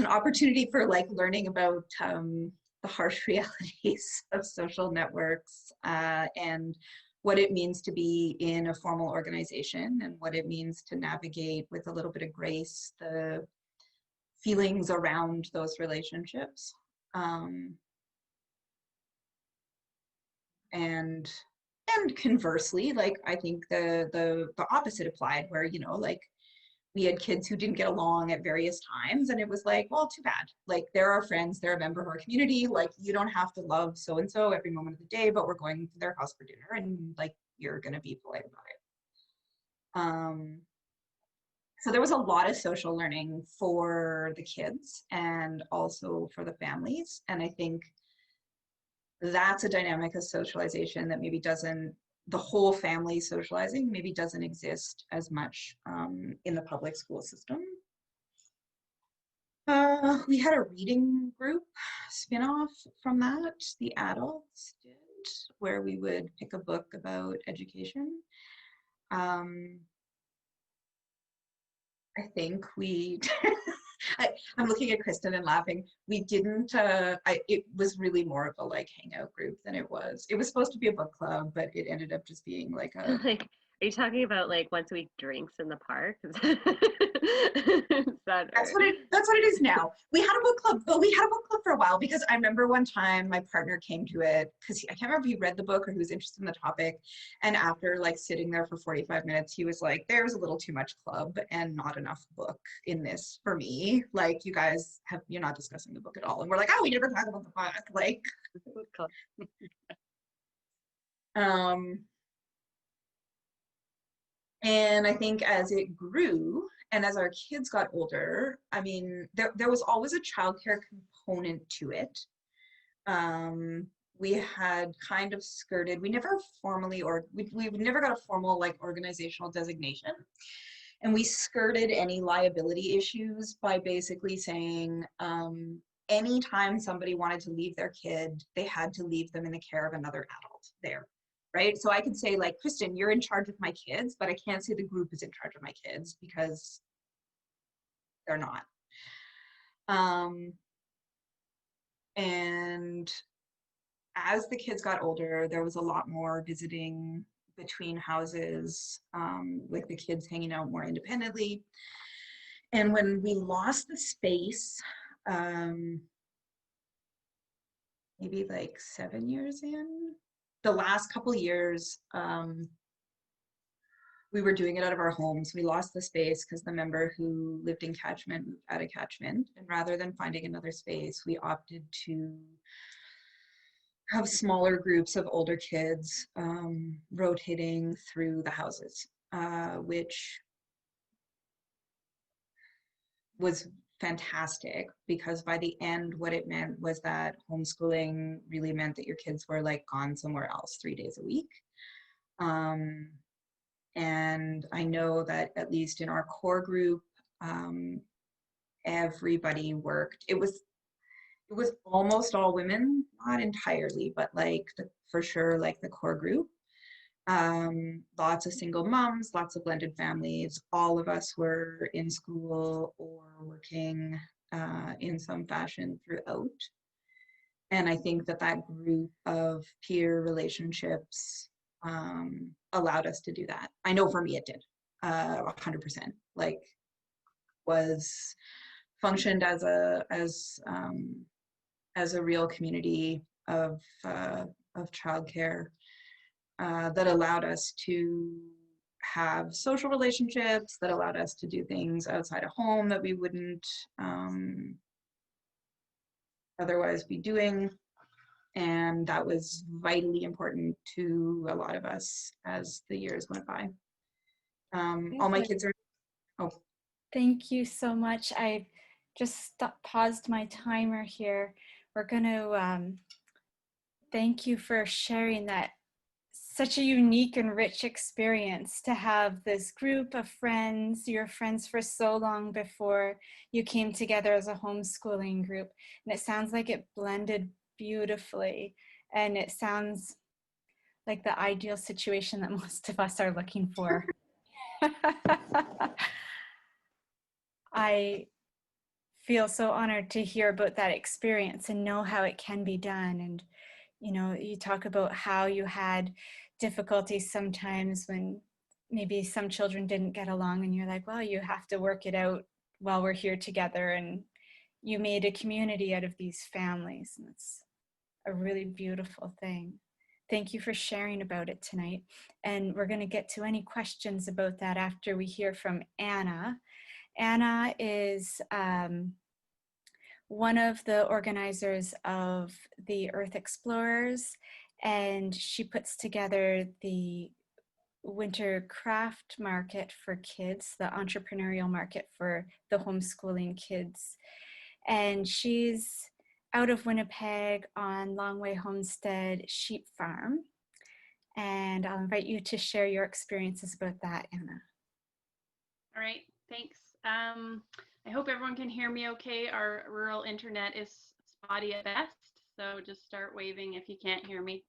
D: opportunity for like learning about the harsh realities of social networks and what it means to be in a formal organization and what it means to navigate with a little bit of grace the feelings around those relationships. And conversely, like I think the opposite applied, where like we had kids who didn't get along at various times, and it was like, well, too bad. Like, they're our friends, they're a member of our community. Like, you don't have to love so and so every moment of the day, but we're going to their house for dinner, and like you're gonna be polite about it. So there was a lot of social learning for the kids and also for the families, and I think that's a dynamic of socialization that maybe doesn't, the whole family socializing maybe doesn't exist as much in the public school system. We had a reading group spin-off from that, the adults did, where we would pick a book about education. I think we, I'm looking at Kristen and laughing. We didn't, it was really more of a like hangout group than it was. It was supposed to be a book club, but it ended up just being like a.
C: Like, are you talking about like once a week drinks in the park?
D: That's what it is now. We had a book club, but we had a book club for a while because I remember one time my partner came to it because I can't remember if he read the book or he was interested in the topic. And after like sitting there for 45 minutes, he was like, there's a little too much club and not enough book in this for me. Like, you're not discussing the book at all. And we're like, oh, we never talk about the book. Like, and I think as it grew and as our kids got older, I mean, there was always a childcare component to it. We had kind of skirted, we never formally, or we never got a formal like organizational designation. And we skirted any liability issues by basically saying, anytime somebody wanted to leave their kid, they had to leave them in the care of another adult there. Right? So I could say like, Kristen, you're in charge of my kids, but I can't say the group is in charge of my kids because they're not. And as the kids got older, there was a lot more visiting between houses, with the kids hanging out more independently. And when we lost the space, maybe like 7 years in, the last couple years, we were doing it out of our homes. We lost the space because the member who lived in catchment moved out of catchment. And rather than finding another space, we opted to have smaller groups of older kids rotating through the houses, which was fantastic, because by the end, what it meant was that homeschooling really meant that your kids were like gone somewhere else 3 days a week. And I know that at least in our core group, everybody worked. It was almost all women, not entirely, but like for sure, like the core group. Lots of single moms, lots of blended families. All of us were in school or working in some fashion throughout. And I think that group of peer relationships allowed us to do that. I know for me it did, 100%. Like, functioned as a real community of childcare that allowed us to have social relationships, that allowed us to do things outside of home that we wouldn't otherwise be doing. And that was vitally important to a lot of us as the years went by. All my kids are, oh.
A: Thank you so much. I just paused my timer here. We're going to thank you for sharing that. Such a unique and rich experience to have this group of friends, your friends for so long before you came together as a homeschooling group. And it sounds like it blended beautifully. And it sounds like the ideal situation that most of us are looking for. I feel so honored to hear about that experience and know how it can be done. And, you know, you talk about how you had difficulties sometimes when maybe some children didn't get along, and you're like, well, you have to work it out while we're here together. And you made a community out of these families. And it's a really beautiful thing. Thank you for sharing about it tonight. And we're going to get to any questions about that after we hear from Anna. Anna is one of the organizers of the Earth Explorers, and she puts together the winter craft market for kids, the entrepreneurial market for the homeschooling kids. And she's out of Winnipeg on Longway Homestead Sheep Farm. And I'll invite you to share your experiences about that, Anna.
E: All right, thanks. I hope everyone can hear me okay. Our rural internet is spotty at best, so just start waving if you can't hear me.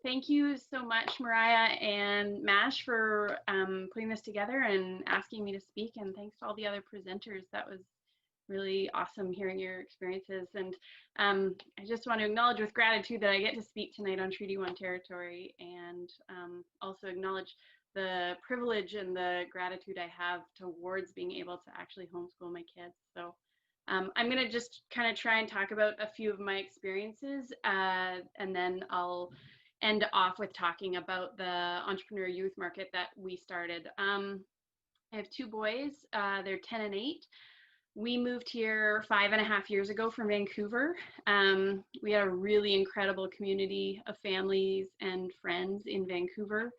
E: Thank you so much, Mariah and Mash, for putting this together and asking me to speak, and thanks to all the other presenters. That was really awesome hearing your experiences. And I just want to acknowledge with gratitude that I get to speak tonight on Treaty 1 territory, and also acknowledge the privilege and the gratitude I have towards being able to actually homeschool my kids. So I'm going to just kind of try and talk about a few of my experiences, and then I'll end off with talking about the entrepreneur youth market that we started. I have two boys, they're 10 and 8. We moved here 5.5 years ago from Vancouver. We had a really incredible community of families and friends in Vancouver.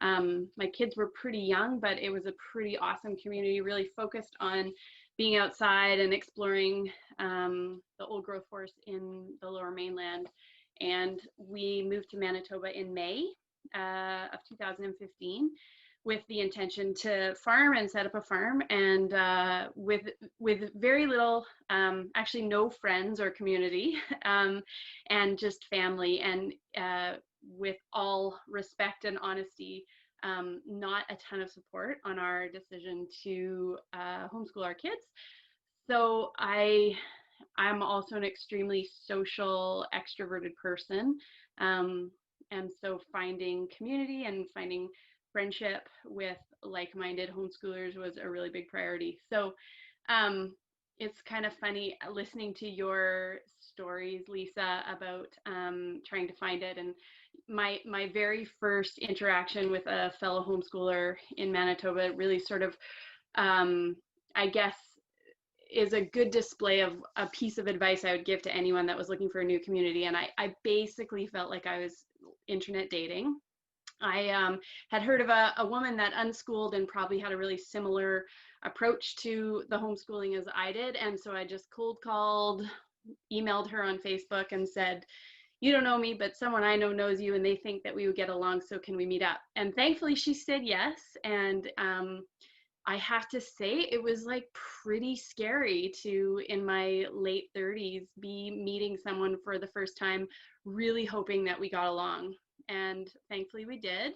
E: My kids were pretty young, but it was a pretty awesome community, really focused on being outside and exploring the old growth forest in the Lower Mainland. And we moved to Manitoba in May of 2015 with the intention to farm and set up a farm, and with very little, actually no friends or community, and just family, and with all respect and honesty, not a ton of support on our decision to homeschool our kids. So I'm also an extremely social, extroverted person, and so finding community and finding friendship with like-minded homeschoolers was a really big priority. So it's kind of funny listening to your stories, Lisa, about trying to find it. And my very first interaction with a fellow homeschooler in Manitoba really sort of, I guess, is a good display of a piece of advice I would give to anyone that was looking for a new community. And I basically felt like I was internet dating. I had heard of a woman that unschooled and probably had a really similar approach to the homeschooling as I did. And so I just cold called, emailed her on Facebook and said, you don't know me, but someone I know knows you and they think that we would get along. So can we meet up? And thankfully she said yes. And I have to say it was like pretty scary to, in my late 30s, be meeting someone for the first time, really hoping that we got along. And thankfully we did.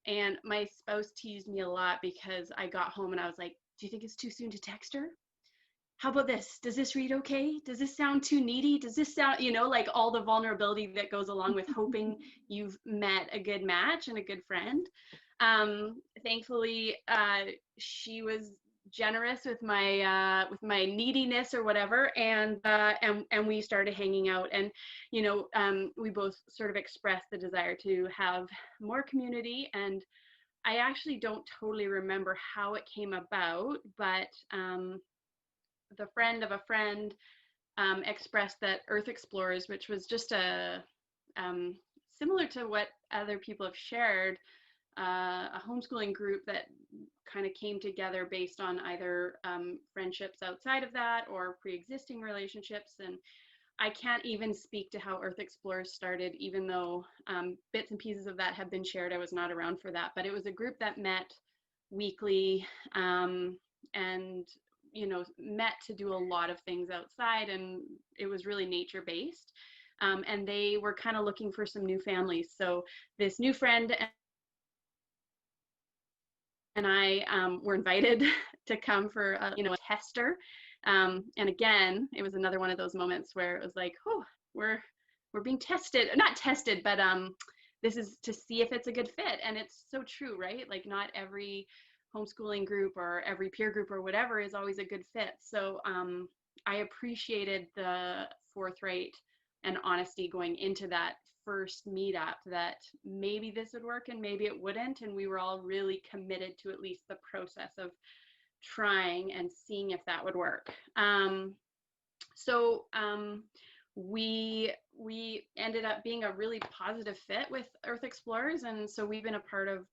E: And my spouse teased me a lot because I got home and I was like, do you think it's too soon to text her? How about this? Does this read okay? Does this sound too needy? Does this sound, like all the vulnerability that goes along with hoping you've met a good match and a good friend. Thankfully, she was generous with my neediness or whatever, and we started hanging out, and we both sort of expressed the desire to have more community. And I actually don't totally remember how it came about, but the friend of a friend expressed that Earth Explorers, which was just a similar to what other people have shared, a homeschooling group that kind of came together based on either friendships outside of that or pre-existing relationships. And I can't even speak to how Earth Explorers started, even though bits and pieces of that have been shared. I was not around for that, but it was a group that met weekly and met to do a lot of things outside, and it was really nature based. And they were kind of looking for some new families. So this new friend and I were invited to come for a tester. And again, it was another one of those moments where it was like, oh, we're being tested, not tested, but this is to see if it's a good fit. And it's so true, right? Like not every homeschooling group or every peer group or whatever is always a good fit. So I appreciated the forthright and honesty going into that first meetup, that maybe this would work and maybe it wouldn't. And we were all really committed to at least the process of trying and seeing if that would work. So we ended up being a really positive fit with Earth Explorers, and so we've been a part of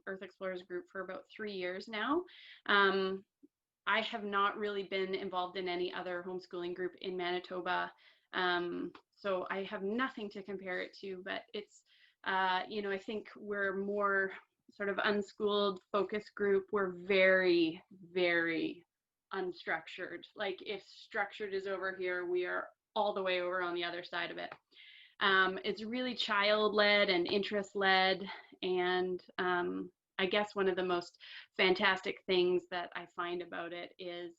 E: Earth Explorers group for about 3 years now. I have not really been involved in any other homeschooling group in Manitoba, so I have nothing to compare it to, but it's I think we're more sort of unschooled focus group. We're very, very unstructured. Like if structured is over here, we are all the way over on the other side of it. It's really child-led and interest-led, and I guess one of the most fantastic things that I find about it is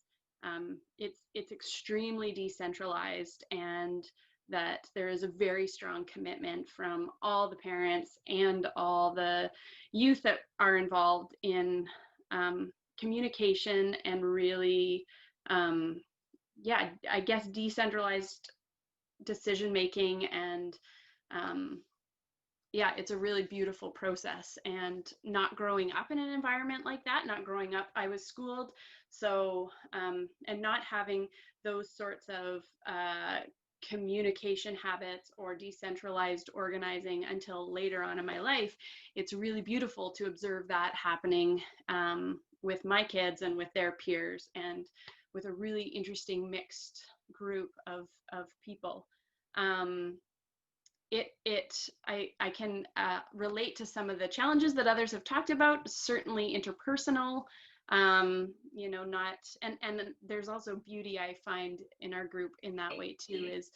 E: it's extremely decentralized, and that there is a very strong commitment from all the parents and all the youth that are involved in communication and really, I guess decentralized decision making. And it's a really beautiful process. And not growing up in an environment like that, not growing up, I was schooled, so and not having those sorts of communication habits or decentralized organizing until later on in my life, it's really beautiful to observe that happening with my kids and with their peers, and with a really interesting mixed group of people. I can relate to some of the challenges that others have talked about, certainly interpersonal, not, and there's also beauty I find in our group in that way too, is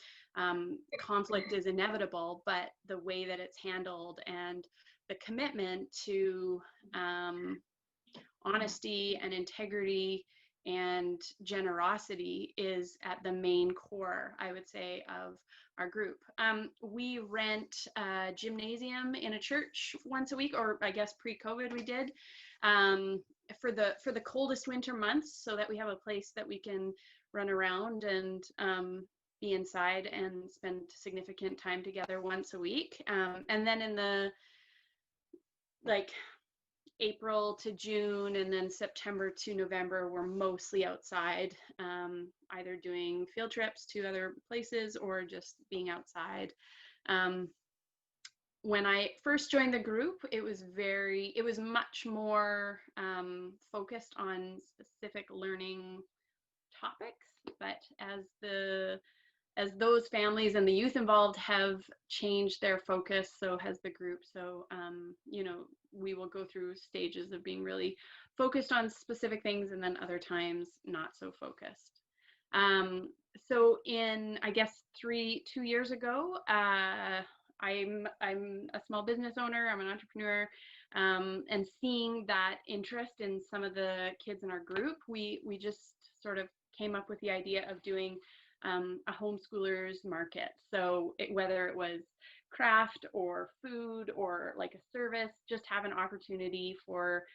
E: conflict is inevitable, but the way that it's handled and the commitment to honesty and integrity and generosity is at the main core, I would say, of our group. We rent a gymnasium in a church once a week, or I guess pre-COVID we did, for the coldest winter months, so that we have a place that we can run around and be inside and spend significant time together once a week. And then in the like April to June and then September to November, we're mostly outside, either doing field trips to other places or just being outside. When I first joined the group, it was much more focused on specific learning topics, but as those families and the youth involved have changed their focus, so has the group. So, you know, we will go through stages of being really focused on specific things and then other times not so focused. So in, I guess, 2 years ago, I'm a small business owner, I'm an entrepreneur, and seeing that interest in some of the kids in our group, we just sort of came up with the idea of doing a homeschoolers market. So whether it was craft or food or like a service, just have an opportunity for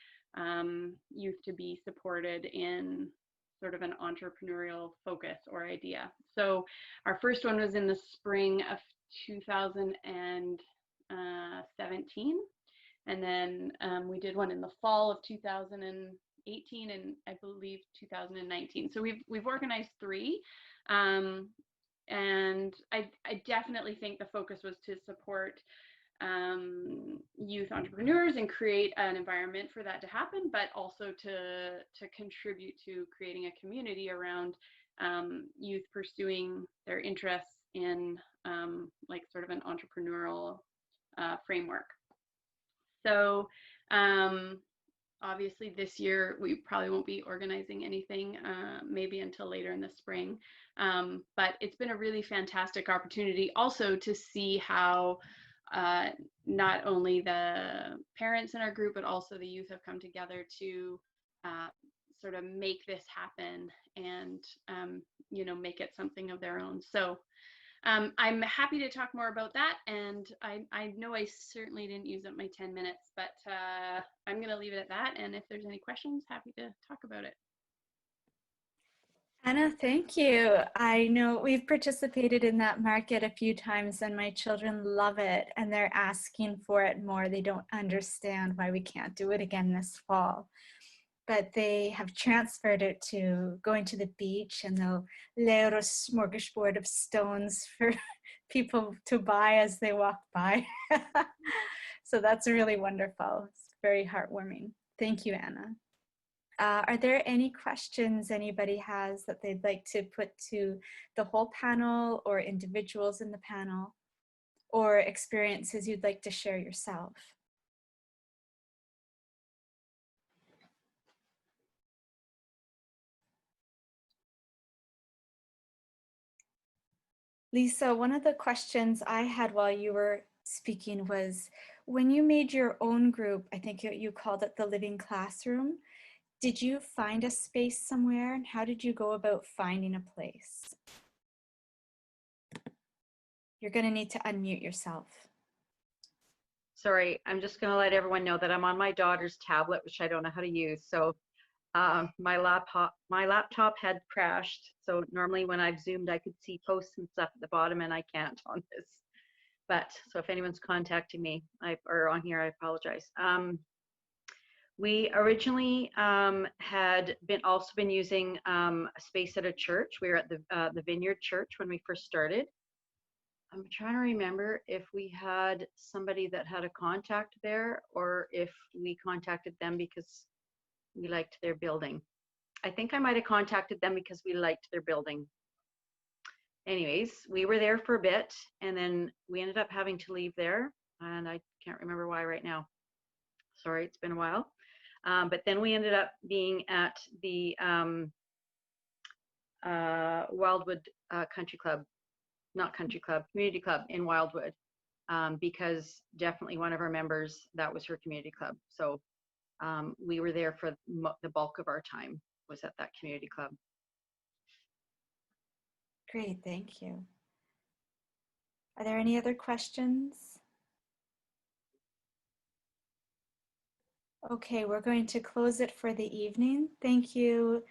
E: youth to be supported in sort of an entrepreneurial focus or idea. So our first one was in the spring of 2017, and then we did one in the fall of 2018 and I believe 2019. So we've organized 3. And I definitely think the focus was to support youth entrepreneurs and create an environment for that to happen, but also to contribute to creating a community around youth pursuing their interests in like sort of an entrepreneurial framework. So obviously this year we probably won't be organizing anything, maybe until later in the spring, but it's been a really fantastic opportunity also to see how not only the parents in our group but also the youth have come together to sort of make this happen and you know, make it something of their own. So I'm happy to talk more about that, and I know I certainly didn't use up my 10 minutes, but I'm going to leave it at that, and if there's any questions, happy to talk about it.
A: Anna, thank you. I know we've participated in that market a few times and my children love it and they're asking for it more. They don't understand why we can't do it again this fall. But they have transferred it to going to the beach, and they'll lay out a smorgasbord of stones for people to buy as they walk by. So that's really wonderful. It's very heartwarming. Thank you, Anna. Are there any questions anybody has that they'd like to put to the whole panel or individuals in the panel, or experiences you'd like to share yourself? Lisa, one of the questions I had while you were speaking was, when you made your own group, I think you called it the Living Classroom, did you find a space somewhere, and how did you go about finding a place? You're going to need to unmute yourself.
B: Sorry, I'm just going to let everyone know that I'm on my daughter's tablet, which I don't know how to use. So my laptop had crashed. So normally when I've Zoomed, I could see posts and stuff at the bottom, and I can't on this. But so if anyone's contacting me or on here, I apologize. We originally had also been using a space at a church. We were at the Vineyard Church when we first started. I'm trying to remember if we had somebody that had a contact there or if we contacted them because we liked their building. I think I might have contacted them because we liked their building. Anyways, we were there for a bit and then we ended up having to leave there, and I can't remember why right now. Sorry, it's been a while. But then we ended up being at the Wildwood Country Club, not Country Club, Community Club in Wildwood, because definitely one of our members, that was her community club. So we were there for the bulk of our time. was at that community club.
A: Great, thank you. Are there any other questions? Okay, we're going to close it for the evening. Thank you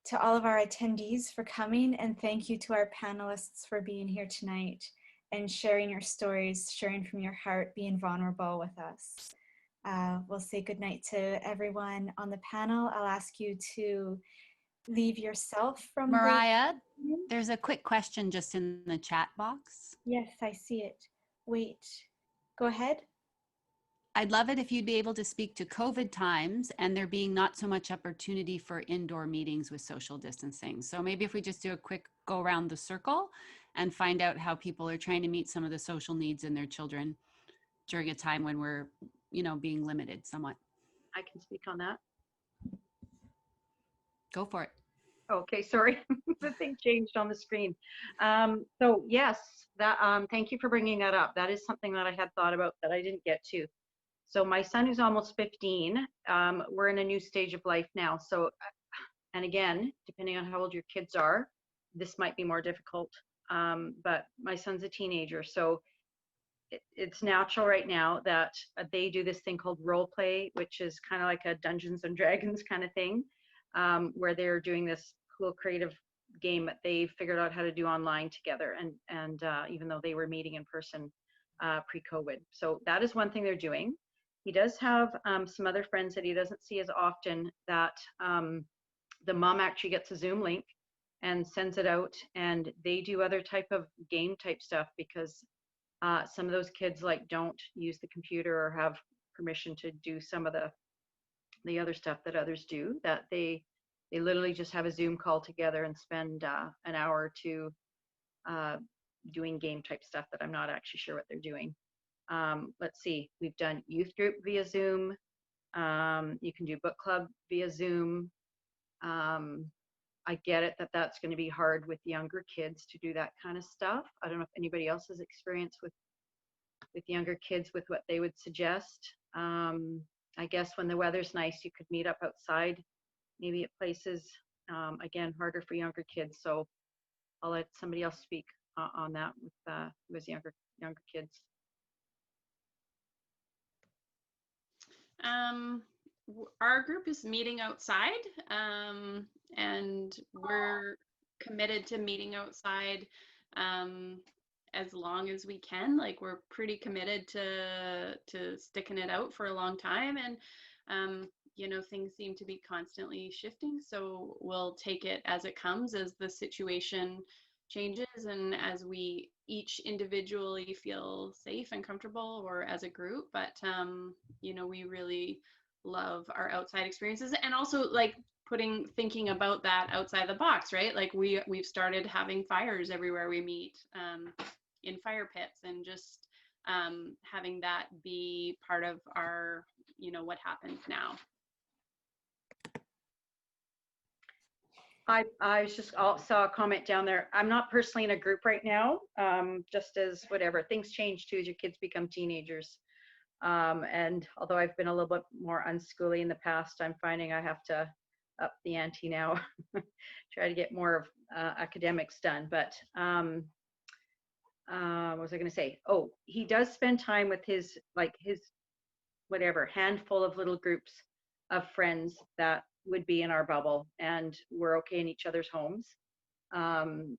A: to all of our attendees for coming, and thank you to our panelists for being here tonight and sharing your stories, sharing from your heart, being vulnerable with us. We'll say goodnight to everyone on the panel. I'll ask you to leave yourself from
F: Mariah, there's a quick question just in the chat box.
A: Yes, I see it. Wait, go ahead.
F: I'd love it if you'd be able to speak to COVID times and there being not so much opportunity for indoor meetings with social distancing. So maybe if we just do a quick go around the circle and find out how people are trying to meet some of the social needs in their children during a time when we're, you know, being limited somewhat.
B: I can speak on that.
F: Go for it.
B: Okay, sorry, the thing changed on the screen. So yes, that thank you for bringing that up. That is something that I had thought about that I didn't get to. So my son, who's almost 15, we're in a new stage of life now. So, and again, depending on how old your kids are, this might be more difficult. But my son's a teenager, so it's natural right now that they do this thing called role play, which is kind of like a Dungeons and Dragons kind of thing, where they're doing this cool creative game that they figured out how to do online together, and even though they were meeting in person pre-COVID. So that is one thing they're doing. He does have some other friends that he doesn't see as often that the mom actually gets a Zoom link and sends it out, and they do other type of game type stuff because some of those kids like don't use the computer or have permission to do some of the other stuff that others do, that they literally just have a Zoom call together and spend an hour or two doing game type stuff that I'm not actually sure what they're doing. Let's see, we've done youth group via Zoom. You can do book club via Zoom. I get it that that's going to be hard with younger kids to do that kind of stuff. I don't know if anybody else has experience with younger kids with what they would suggest. I guess when the weather's nice, you could meet up outside, maybe at places. Again, harder for younger kids. So I'll let somebody else speak on that with younger kids.
E: Our group is meeting outside, and we're committed to meeting outside as long as we can. Like, we're pretty committed to sticking it out for a long time, and you know, things seem to be constantly shifting, so we'll take it as it comes, as the situation changes and as we each individually feel safe and comfortable, or as a group. But you know, we really love our outside experiences, and also like thinking about that outside the box, right? Like we've started having fires everywhere we meet, in fire pits, and just having that be part of our, you know, what happens now.
B: I just saw a comment down there. I'm not personally in a group right now, just as whatever. Things change too as your kids become teenagers. And although I've been a little bit more unschooly in the past, I'm finding I have to up the ante now, try to get more of academics done. But what was I going to say? Oh, he does spend time with his whatever handful of little groups of friends that would be in our bubble, and we're okay in each other's homes,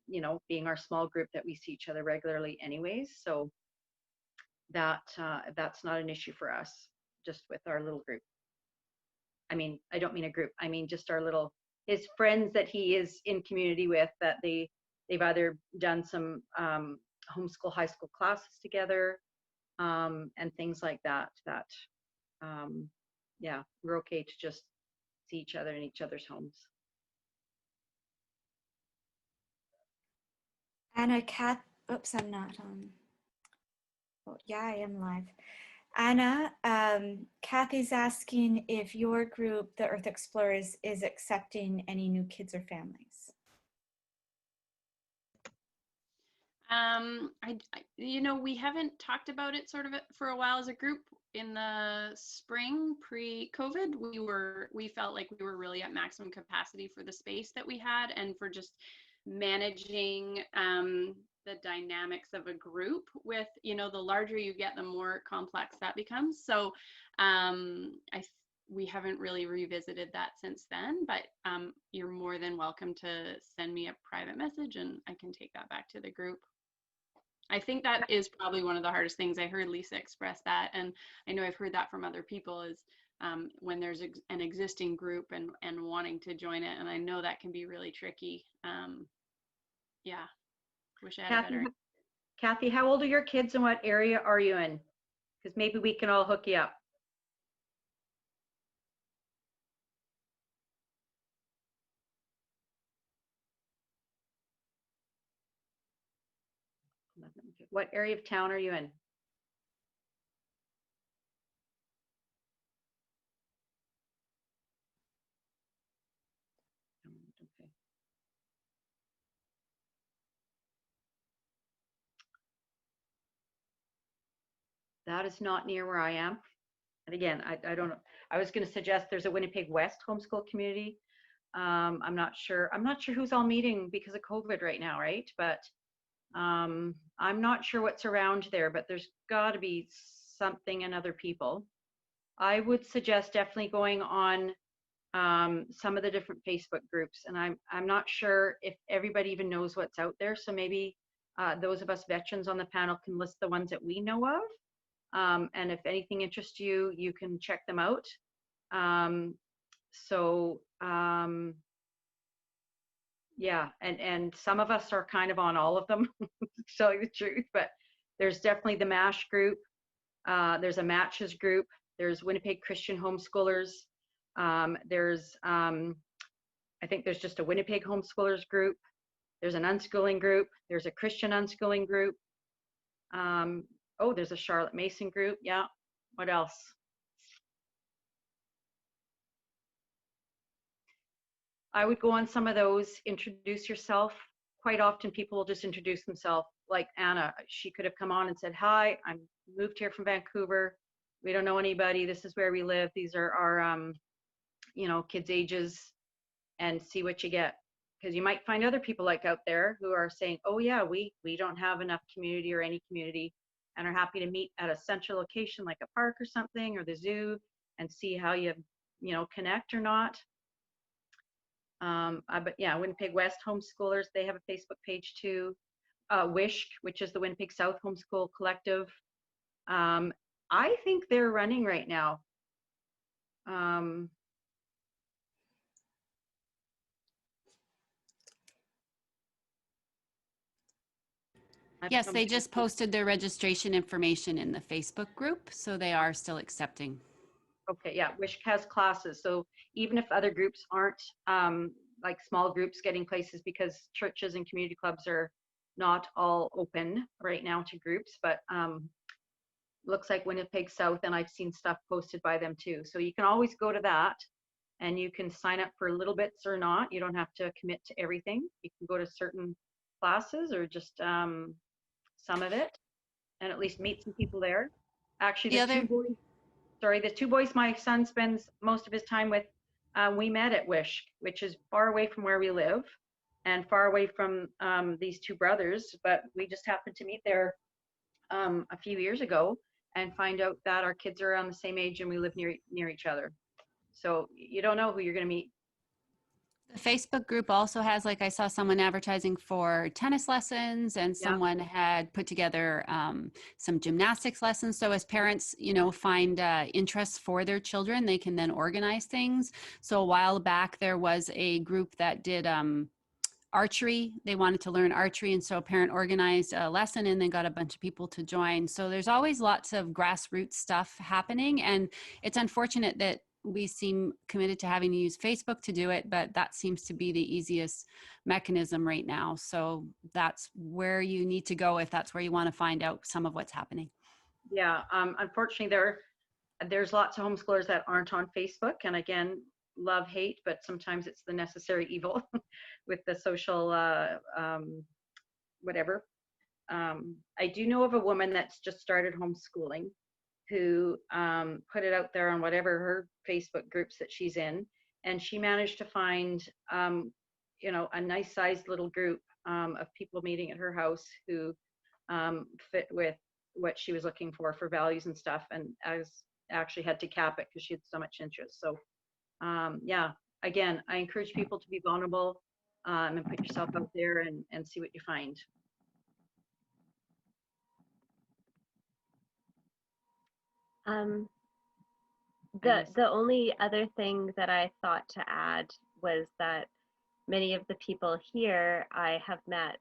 B: you know, being our small group that we see each other regularly anyways. So that's not an issue for us, just with our little group. I mean, I don't mean a group, I mean just our little, his friends that he is in community with, that they've either done some homeschool high school classes together, and things like that, yeah, we're okay to just see each other in each other's homes.
A: Anna, oops, I'm not on. Oh, yeah, I am live. Anna, Kathy's asking if your group, the Earth Explorers, is accepting any new kids or families.
E: You know, we haven't talked about it sort of for a while as a group. In the spring, pre-COVID, we felt like we were really at maximum capacity for the space that we had and for just managing the dynamics of a group with, you know, the larger you get, the more complex that becomes. So we haven't really revisited that since then, but you're more than welcome to send me a private message and I can take that back to the group. I think that is probably one of the hardest things. I heard Lisa express that, and I know I've heard that from other people, is when there's an existing group and wanting to join it, and I know that can be really tricky. Yeah, wish I had a better.
B: Kathy, how old are your kids and what area are you in? Because maybe we can all hook you up. What area of town are you in? Okay. That is not near where I am. And again, I don't know. I was going to suggest there's a Winnipeg West homeschool community. I'm not sure who's all meeting because of COVID right now, right? But I'm not sure what's around there, but there's got to be something and other people. I would suggest definitely going on some of the different Facebook groups, and I'm not sure if everybody even knows what's out there. So maybe those of us veterans on the panel can list the ones that we know of, and if anything interests you, you can check them out. Yeah, and some of us are kind of on all of them, to tell you the truth, but there's definitely the MASH group. There's a Matches group. There's Winnipeg Christian Homeschoolers. There's, I think there's just a Winnipeg Homeschoolers group. There's an unschooling group. There's a Christian unschooling group. Oh, there's a Charlotte Mason group. Yeah. What else? I would go on some of those, introduce yourself. Quite often people will just introduce themselves, like Anna. She could have come on and said, hi, I'm moved here from Vancouver. We don't know anybody. This is where we live. These are our, you know, kids' ages, and see what you get. Because you might find other people like out there who are saying, oh yeah, we don't have enough community or any community, and are happy to meet at a central location like a park or something, or the zoo, and see how you know, connect or not. But yeah, Winnipeg West Homeschoolers, they have a Facebook page too. WISH, which is the Winnipeg South Homeschool Collective. I think they're running right now.
F: Yes, they just posted their registration information in the Facebook group, so they are still accepting.
B: Okay, yeah, WISH has classes. So even if other groups aren't, like small groups getting places, because churches and community clubs are not all open right now to groups, but looks like Winnipeg South, and I've seen stuff posted by them too. So you can always go to that, and you can sign up for little bits or not. You don't have to commit to everything. You can go to certain classes or just some of it, and at least meet some people there. Actually, the two boys my son spends most of his time with, we met at WISH, which is far away from where we live and far away from these two brothers, but we just happened to meet there a few years ago and find out that our kids are around the same age and we live near each other. So you don't know who you're going to meet.
F: The Facebook group also has, like I saw someone advertising for tennis lessons, and someone had put together some gymnastics lessons. So as parents, you know, find interests for their children, they can then organize things. So a while back, there was a group that did archery. They wanted to learn archery, and so a parent organized a lesson and then got a bunch of people to join. So there's always lots of grassroots stuff happening, and it's unfortunate that we seem committed to having to use Facebook to do it, but that seems to be the easiest mechanism right now. So that's where you need to go if that's where you want to find out some of what's happening.
B: Yeah, unfortunately there's lots of homeschoolers that aren't on Facebook, and again, love, hate, but sometimes it's the necessary evil with the social whatever. I do know of a woman that's just started homeschooling who put it out there on whatever her Facebook groups that she's in, and she managed to find, you know, a nice sized little group of people meeting at her house who fit with what she was looking for values and stuff, and actually had to cap it because she had so much interest. So yeah, again, I encourage people to be vulnerable and put yourself out there and see what you find.
C: The only other thing that I thought to add was that many of the people here I have met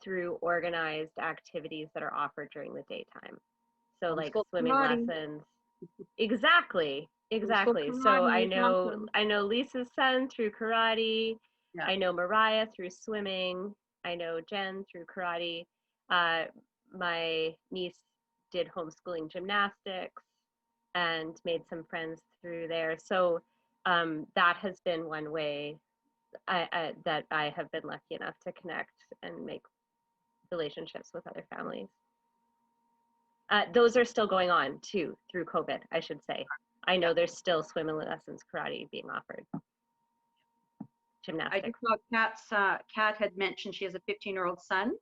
C: through organized activities that are offered during the daytime. So like swimming lessons. Exactly. So I know Lisa's son through karate. Yeah. I know Mariah through swimming. I know Jen through karate. My niece did homeschooling gymnastics and made some friends through there. So that has been one way that I have been lucky enough to connect and make relationships with other families. Those are still going on too through COVID, I should say. I know there's still swimming lessons, karate being offered. Gymnastics.
B: I just saw Kat had mentioned she has a 15-year-old son.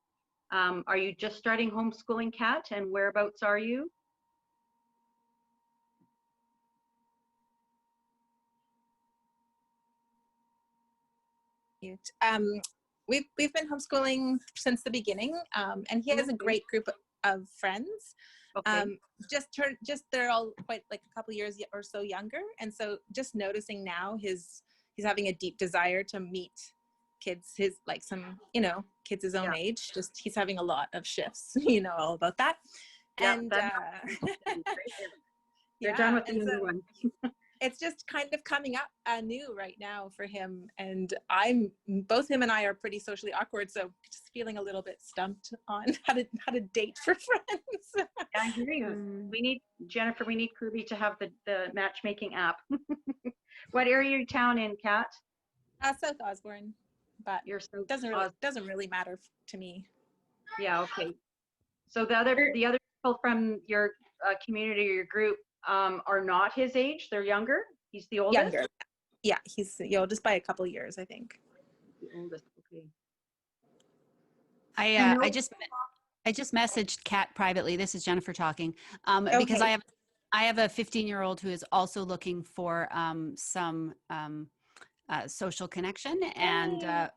B: Are you just starting homeschooling, Kat, and whereabouts are you?
G: We've been homeschooling since the beginning, and he has a great group of friends. Okay. They're all quite like a couple years or so younger, and so just noticing now he's having a deep desire to meet kids kids his own age. Just he's having a lot of shifts, you know, all about that. Yeah, and
B: they're done with the younger one.
G: It's just kind of coming up anew right now for him, and both him and I are pretty socially awkward, so just feeling a little bit stumped on how to date for friends.
B: I hear you. We need Jennifer. We need Kirby to have the matchmaking app. What area of town in, Kat?
G: South Osborne, but doesn't really matter to me.
B: Yeah. Okay. So the other people from your community or your group are not his age. They're younger. He's the oldest.
G: Younger. Yeah, he's the oldest by a couple years, I think.
B: The oldest. Okay.
F: I just messaged Kat privately. This is Jennifer talking, because I have a 15-year-old who is also looking for some social connection, and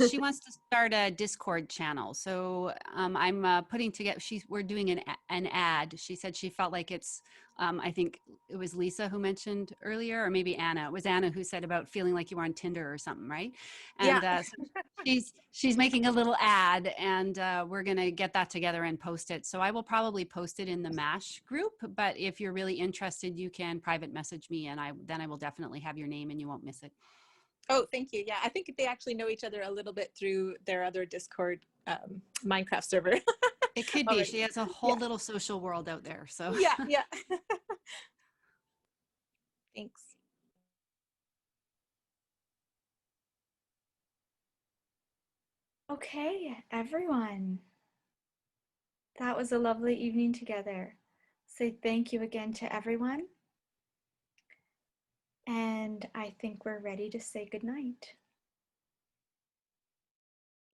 F: she wants to start a Discord channel. So I'm putting together. We're doing an ad. She said she felt like it's. I think it was Lisa who mentioned earlier, or maybe Anna. It was Anna who said about feeling like you were on Tinder or something, right? And so she's making a little ad, and we're gonna get that together and post it. So I will probably post it in the MASH group. But if you're really interested, you can private message me, and then I will definitely have your name, and you won't miss it.
G: Oh, thank you. Yeah, I think they actually know each other a little bit through their other Discord Minecraft server.
F: It could be. She has a whole little social world out there. So
G: yeah. Thanks.
A: Okay, everyone. That was a lovely evening together. Say thank you again to everyone. And I think we're ready to say goodnight.